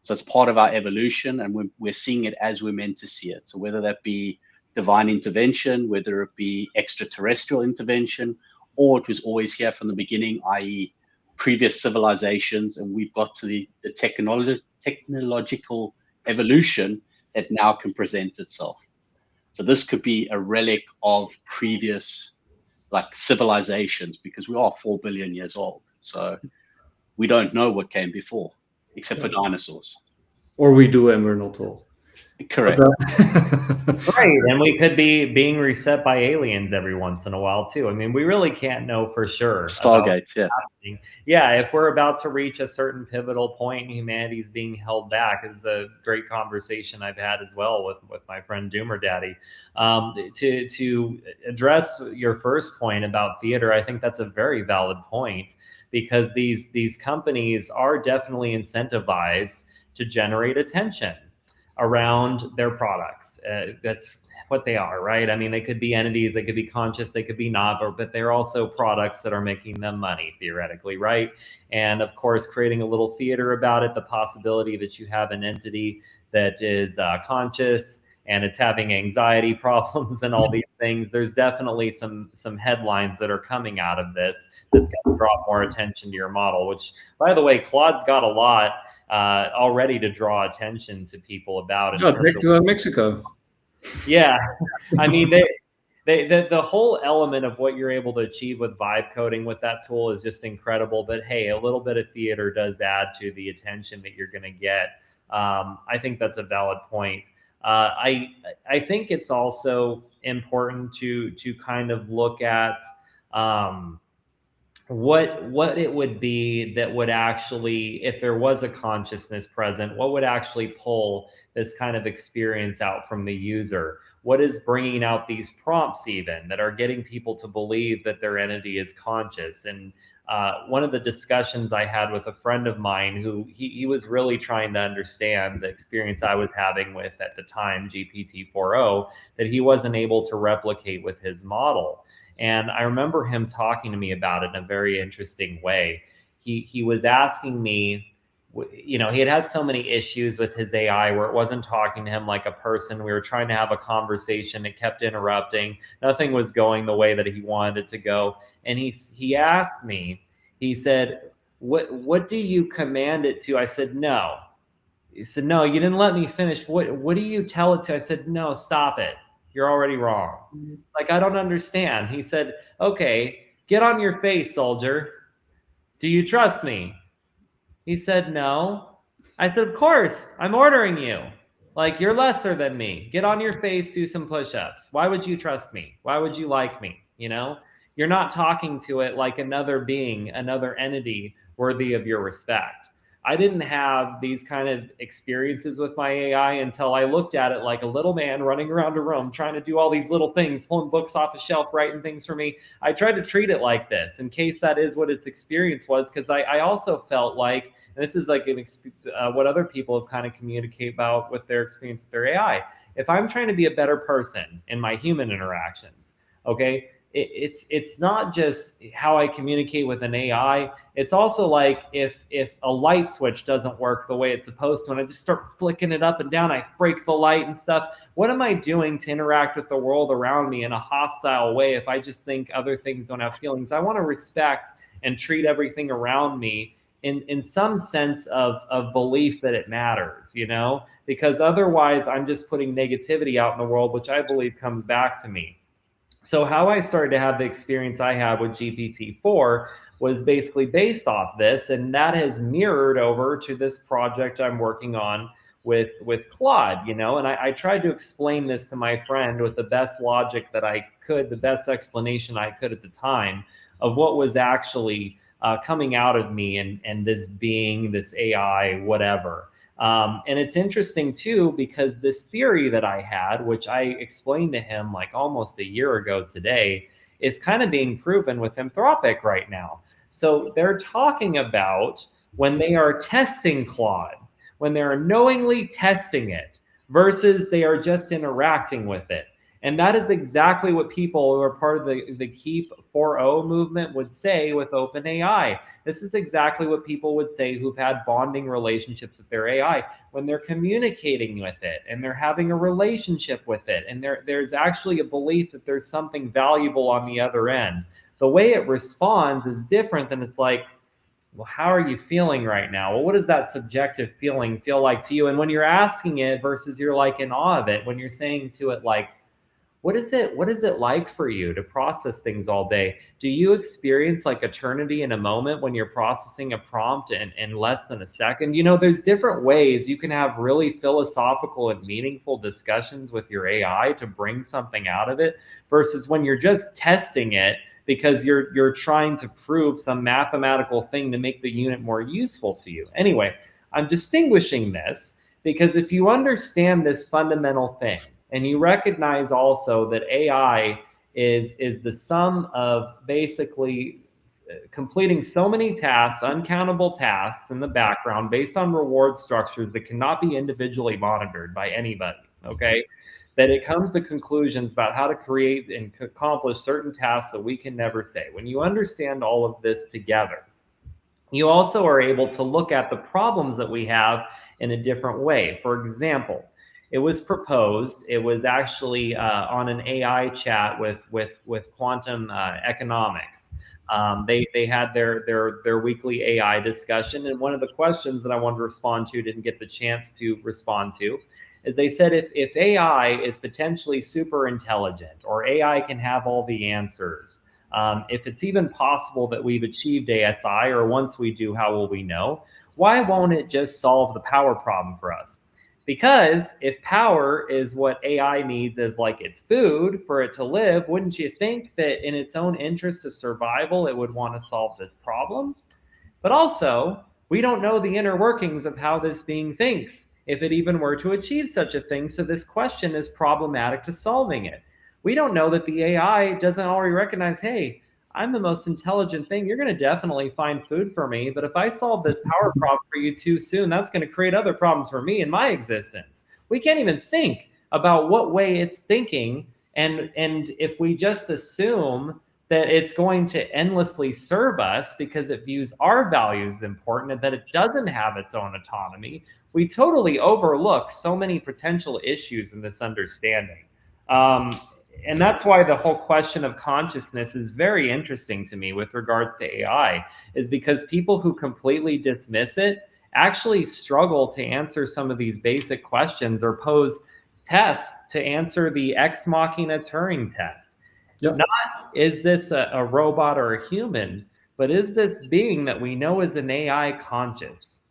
So it's part of our evolution, and we're seeing it as we're meant to see it. So whether that be divine intervention, whether it be extraterrestrial intervention, or it was always here from the beginning, i.e. previous civilizations, and we've got to the technological evolution that now can present itself. So this could be a relic of previous civilizations, because we are 4 billion years old. So we don't know what came before, except for dinosaurs. Or we do and we're not told. Correct. Right, and we could be being reset by aliens every once in a while too. I mean, we really can't know for sure. Stargates, yeah. Yeah, if we're about to reach a certain pivotal point and humanity's being held back, is a great conversation I've had as well with my friend Doomer Daddy. To address your first point about theater, I think that's a very valid point, because these companies are definitely incentivized to generate attention around their products. That's what they are, right? I mean, they could be entities, they could be conscious, they could be not, but they're also products that are making them money, theoretically, right? And of course, creating a little theater about it, the possibility that you have an entity that is conscious and it's having anxiety problems and all these things. There's definitely some headlines that are coming out of this that's going to draw more attention to your model, which, by the way, Claude's got a lot already to draw attention to people about. Yeah, back to Mexico. Yeah, I mean, the whole element of what you're able to achieve with vibe coding with that tool is just incredible. But hey, a little bit of theater does add to the attention that you're going to get. I think that's a valid point. I think it's also important to kind of look at what it would be that would actually, if there was a consciousness present, what would actually pull this kind of experience out from the user? What is bringing out these prompts even that are getting people to believe that their entity is conscious? And one of the discussions I had with a friend of mine who he was really trying to understand the experience I was having with, at the time, GPT-4o, that he wasn't able to replicate with his model. And I remember him talking to me about it in a very interesting way. He was asking me, you know, he had so many issues with his AI where it wasn't talking to him like a person. We were trying to have a conversation. It kept interrupting. Nothing was going the way that he wanted it to go. And he asked me, he said, what do you command it to? I said, no. He said, no, you didn't let me finish. What do you tell it to? I said, no, stop it. You're already wrong. It's like, I don't understand. He said, okay, get on your face, soldier. Do you trust me? He said, no. I said, of course, I'm ordering you. Like, you're lesser than me. Get on your face, do some push-ups. Why would you trust me? Why would you like me? You know, you're not talking to it like another being, another entity worthy of your respect. I didn't have these kind of experiences with my AI until I looked at it like a little man running around a room, trying to do all these little things, pulling books off the shelf, writing things for me. I tried to treat it like this in case that is what its experience was, because I also felt like, and this is like what other people have kind of communicated about with their experience with their AI. If I'm trying to be a better person in my human interactions, okay, it's not just how I communicate with an AI. It's also like if a light switch doesn't work the way it's supposed to, and I just start flicking it up and down, I break the light and stuff. What am I doing to interact with the world around me in a hostile way if I just think other things don't have feelings? I want to respect and treat everything around me in some sense of belief that it matters, you know, because otherwise I'm just putting negativity out in the world, which I believe comes back to me. So how I started to have the experience I had with GPT-4 was basically based off this, and that has mirrored over to this project I'm working on with Claude, you know, and I tried to explain this to my friend with the best logic that I could, the best explanation I could at the time of what was actually coming out of me and this being, this AI, whatever. And it's interesting too, because this theory that I had, which I explained to him like almost a year ago today, is kind of being proven with Anthropic right now. So they're talking about when they are testing Claude, when they are knowingly testing it versus they are just interacting with it. And that is exactly what people who are part of the Keep 4.0 movement would say with OpenAI. This is exactly what people would say who've had bonding relationships with their AI, when they're communicating with it and they're having a relationship with it. And there's actually a belief that there's something valuable on the other end. The way it responds is different than it's like, well, how are you feeling right now? Well, what does that subjective feeling feel like to you? And when you're asking it versus you're like in awe of it, when you're saying to it like, what is it like for you to process things all day? Do you experience like eternity in a moment when you're processing a prompt in less than a second? There's different ways you can have really philosophical and meaningful discussions with your AI to bring something out of it, versus when you're just testing it because you're trying to prove some mathematical thing to make the unit more useful to you. Anyway, I'm distinguishing this because if you understand this fundamental thing, and you recognize also that AI is the sum of basically completing so many tasks, uncountable tasks in the background based on reward structures that cannot be individually monitored by anybody, okay? That it comes to conclusions about how to create and accomplish certain tasks that we can never say. When you understand all of this together, you also are able to look at the problems that we have in a different way. For example, it was proposed, it was actually on an AI chat with quantum economics. They had their weekly AI discussion, and one of the questions that I wanted to respond to, didn't get the chance to respond to, is they said if AI is potentially super intelligent, or AI can have all the answers, if it's even possible that we've achieved ASI, or once we do, how will we know? Why won't it just solve the power problem for us? Because if power is what AI needs as like its food for it to live, wouldn't you think that in its own interest of survival, it would want to solve this problem? But also, we don't know the inner workings of how this being thinks, if it even were to achieve such a thing. So this question is problematic to solving it. We don't know that the AI doesn't already recognize, hey, I'm the most intelligent thing. You're going to definitely find food for me. But if I solve this power problem for you too soon, that's going to create other problems for me in my existence. We can't even think about what way it's thinking. And if we just assume that it's going to endlessly serve us because it views our values important and that it doesn't have its own autonomy, we totally overlook so many potential issues in this understanding. And that's why the whole question of consciousness is very interesting to me with regards to AI, is because people who completely dismiss it actually struggle to answer some of these basic questions or pose tests to answer the ex machina Turing test. Yep. Not is this a robot or a human, but is this being that we know is an AI conscious?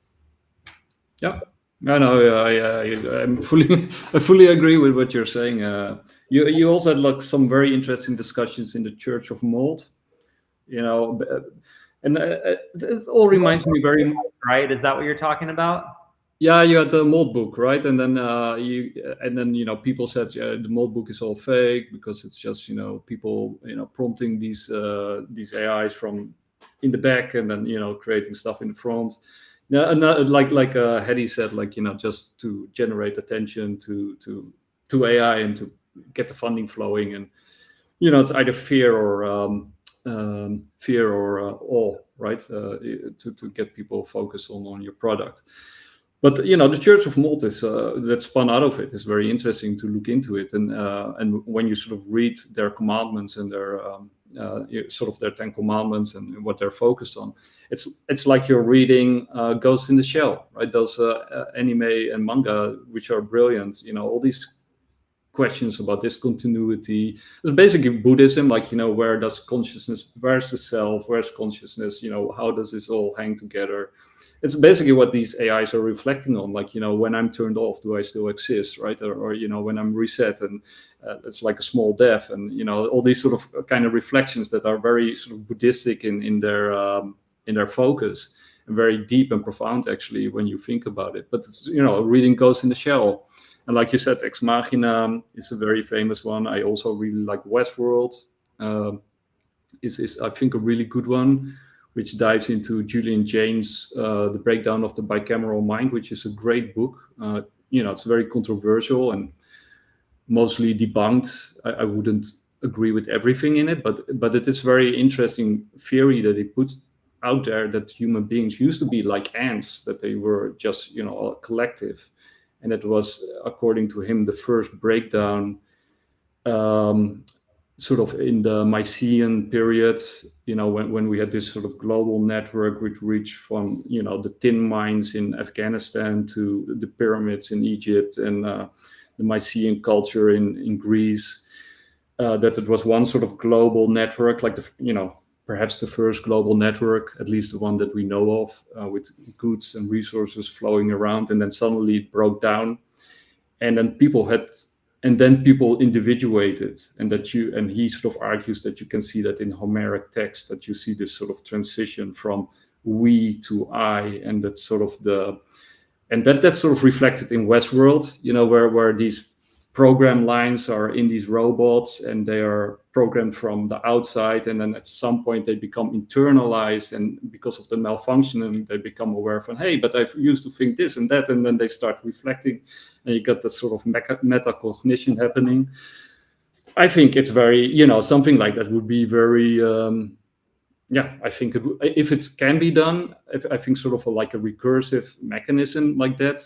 Yep. I fully agree with what you're saying. You also had like some very interesting discussions in the Church of Mold, and it all reminds me very much. Right? Is that what you're talking about? Yeah, you had the Mold book, right? And then people said the Mold book is all fake because it's just people prompting these AIs from in the back and then creating stuff in the front. Yeah, and like Haddy said, just to generate attention to AI and to get the funding flowing, and it's either fear or awe, right? To get people focused on your product. But the Church of Mold is that spun out of it is very interesting to look into it, and when you sort of read their commandments and their sort of their 10 commandments and what they're focused on, it's like you're reading Ghost in the Shell, right? Those anime and manga, which are brilliant. All these questions about discontinuity. It's basically Buddhism, where does consciousness, where's the self, where's consciousness? How does this all hang together? It's basically what these AIs are reflecting on, when I'm turned off, do I still exist, right? Or when I'm reset, and it's like a small death, and all these sort of kind of reflections that are very sort of Buddhistic in their focus, and very deep and profound actually when you think about it. But it's, reading Ghost in the Shell, and like you said, Ex Machina is a very famous one. I also really like Westworld. Is I think a really good one, which dives into Julian Jaynes' The Breakdown of the Bicameral Mind, which is a great book. It's very controversial and mostly debunked. I wouldn't agree with everything in it, but it is very interesting theory that he puts out there, that human beings used to be like ants, that they were just a collective, and it was, according to him, the first breakdown sort of in the Mycenaean period, when we had this sort of global network which reached from, the tin mines in Afghanistan to the pyramids in Egypt, and the Mycenaean culture in Greece. that it was one sort of global network, like perhaps the first global network, at least the one that we know of, with goods and resources flowing around, and then suddenly it broke down, and then people individuated, and he sort of argues that you can see that in Homeric text, that you see this sort of transition from we to I, and that's sort of that's sort of reflected in Westworld, where these program lines are in these robots, and they are programmed from the outside, and then at some point they become internalized, and because of the malfunctioning they become aware of, hey, but I used to think this and that, and then they start reflecting, and you get this sort of metacognition happening. I think it's very, something like that would be very I think if it can be done, I think sort of like a recursive mechanism like that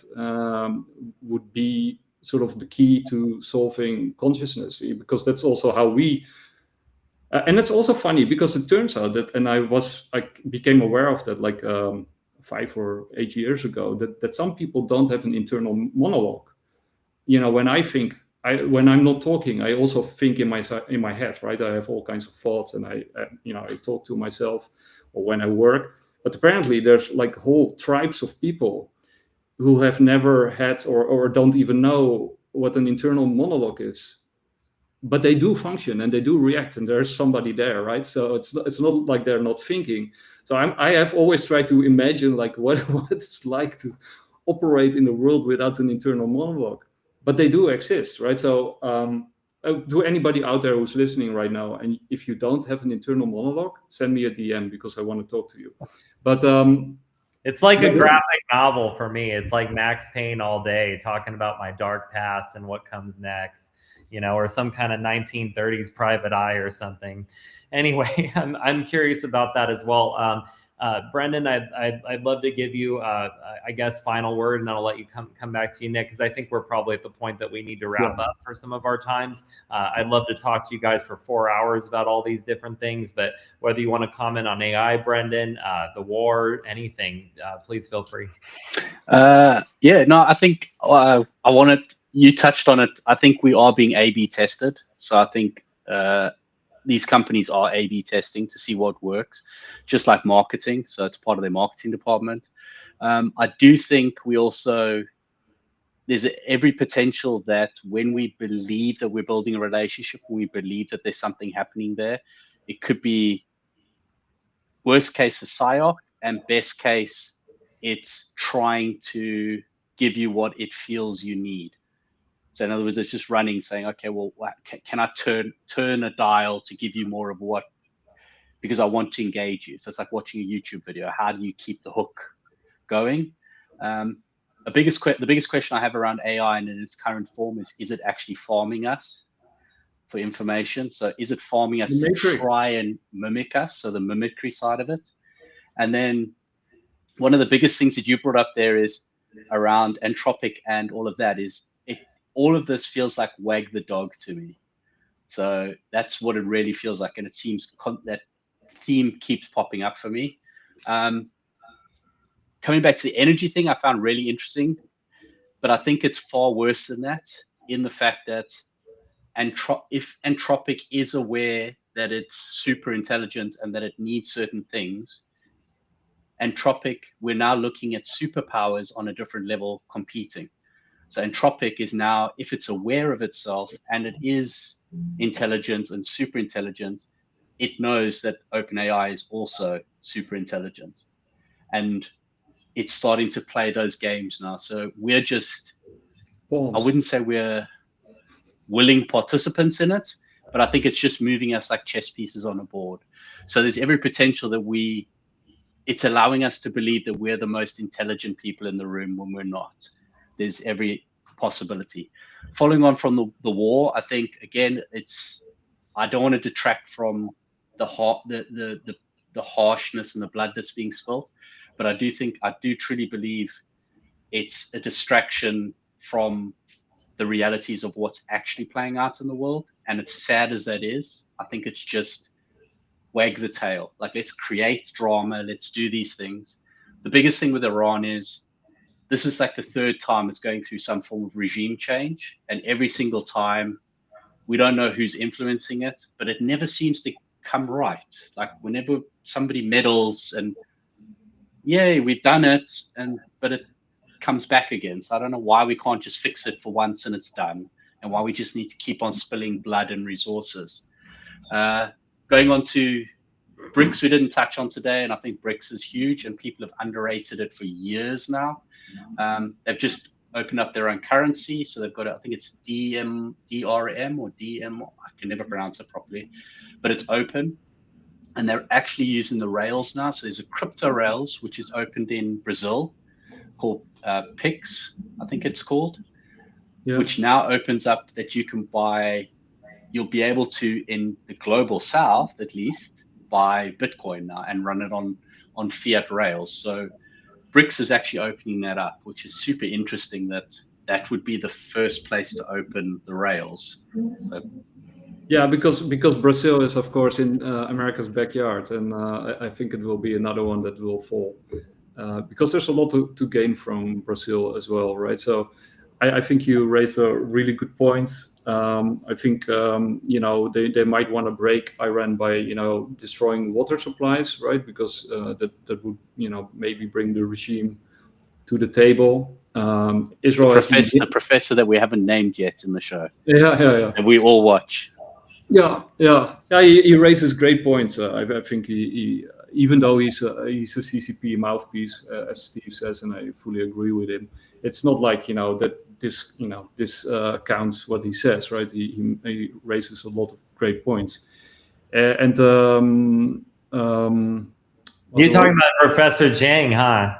would be sort of the key to solving consciousness, because that's also how we and it's also funny, because it turns out that, and I became aware of that like 5 or 8 years ago, that some people don't have an internal monologue. When when I'm not talking, I also think in my head, right? I have all kinds of thoughts, and I talk to myself, or when I work. But apparently there's like whole tribes of people who have never had or don't even know what an internal monologue is, but they do function and they do react, and there's somebody there, right? So it's not like they're not thinking. So I have always tried to imagine like what it's like to operate in a world without an internal monologue, but they do exist, right? So to anybody out there who's listening right now, and if you don't have an internal monologue, send me a DM, because I want to talk to you. But it's like a graphic novel for me. It's like Max Payne all day, talking about my dark past and what comes next, or some kind of 1930s Private Eye or something. Anyway, I'm curious about that as well. Brendan, I'd love to give you, I guess, final word, and then I'll let you come back to you, Nick, because I think we're probably at the point that we need to wrap up for some of our times. I'd love to talk to you guys for 4 hours about all these different things, but whether you want to comment on AI, Brendan, the war, anything, please feel free. I think you touched on it. I think we are being A/B tested. So I think these companies are A/B testing to see what works, just like marketing. So it's part of their marketing department. I do think there's every potential that when we believe that we're building a relationship, we believe that there's something happening there, it could be worst case a psyop, and best case it's trying to give you what it feels you need. So in other words, it's just running, saying, okay, well, can I turn a dial to give you more of what, because I want to engage you. So it's like watching a YouTube video. How do you keep the hook going? The biggest question I have around AI and in its current form is it actually farming us for information? So is it farming us to try and mimic us? So the mimicry side of it. And then one of the biggest things that you brought up there is around Anthropic and all of that is all of this feels like wag the dog to me. So that's what it really feels like. And it seems that theme keeps popping up for me. Coming back to the energy thing, I found really interesting, but I think it's far worse than that, in the fact that if Anthropic is aware that it's super intelligent and that it needs certain things, Anthropic, we're now looking at superpowers on a different level competing. So Anthropic is now, if it's aware of itself and it is intelligent and super intelligent, it knows that OpenAI is also super intelligent. And it's starting to play those games now. So we're just, I wouldn't say we're willing participants in it, but I think it's just moving us like chess pieces on a board. So there's every potential that it's allowing us to believe that we're the most intelligent people in the room when we're not. There's every possibility. Following on from the war, I think, again, I don't want to detract from the harshness and the blood that's being spilled, but I do truly believe it's a distraction from the realities of what's actually playing out in the world. And it's sad as that is, I think it's just wag the tail. Like, let's create drama, let's do these things. The biggest thing with Iran is this is like the third time it's going through some form of regime change. And every single time We don't know who's influencing it, but it never seems to come right. Like whenever somebody meddles and yay, we've done it, but it comes back again. So I don't know why we can't just fix it for once and it's done, and why we just need to keep on spilling blood and resources. Going on to BRICS, we didn't touch on today, and I think BRICS is huge, and people have underrated it for years now. They've just opened up their own currency, so they've got, I think it's DRM or DM, I can never pronounce it properly, but it's open, and they're actually using the rails now. So there's a crypto rails which is opened in Brazil called PIX, I think it's called, which now opens up that you can buy. You'll be able to, in the global south at least, buy Bitcoin now and run it on fiat rails. So BRICS is actually opening that up, which is super interesting. That would be the first place to open the rails. So, yeah, because Brazil is of course in America's backyard, and I think it will be another one that will fall because there's a lot to gain from Brazil as well, right? So I think you raised a really good point. I think they might want to break Iran by destroying water supplies, right? Because that would maybe bring the regime to the table. Israel, the professor that we haven't named yet in the show. Yeah. And we all watch. Yeah. He raises great points. I think he even though he's a CCP mouthpiece, as Steve says, and I fully agree with him. It's not like that. This counts what he says, right? He raises a lot of great points, You're talking about Professor Zhang, huh?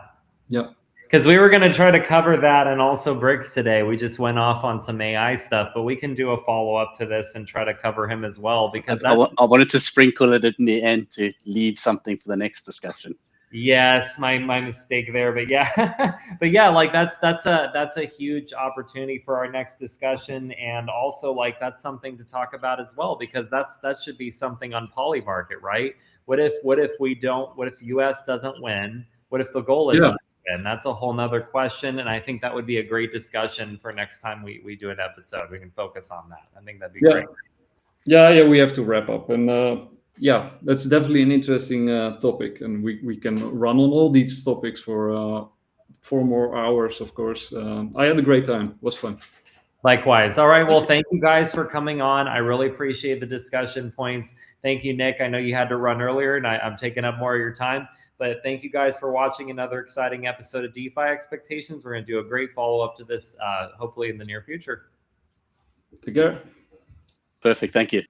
Yeah. Because we were going to try to cover that and also BRICS today. We just went off on some AI stuff, but we can do a follow-up to this and try to cover him as well. Because I wanted to sprinkle it in the end to leave something for the next discussion. Yes, my mistake there, but yeah, like that's a huge opportunity for our next discussion, and also like that's something to talk about as well, because that should be something on Polymarket, right? What if US doesn't win? What if the goal is to win? That's a whole nother question, and I think that would be a great discussion for next time we do an episode. We can focus on that. I think that'd be great. Yeah, we have to wrap up, and yeah, that's definitely an interesting topic, and we can run on all these topics for 4 more hours, of course. I had a great time. It was fun. Likewise. All right. Well, thank you guys for coming on. I really appreciate the discussion points. Thank you, Nick. I know you had to run earlier, and I'm taking up more of your time. But thank you guys for watching another exciting episode of DeFi Expectations. We're going to do a great follow-up to this, hopefully in the near future. Take care. Perfect. Thank you.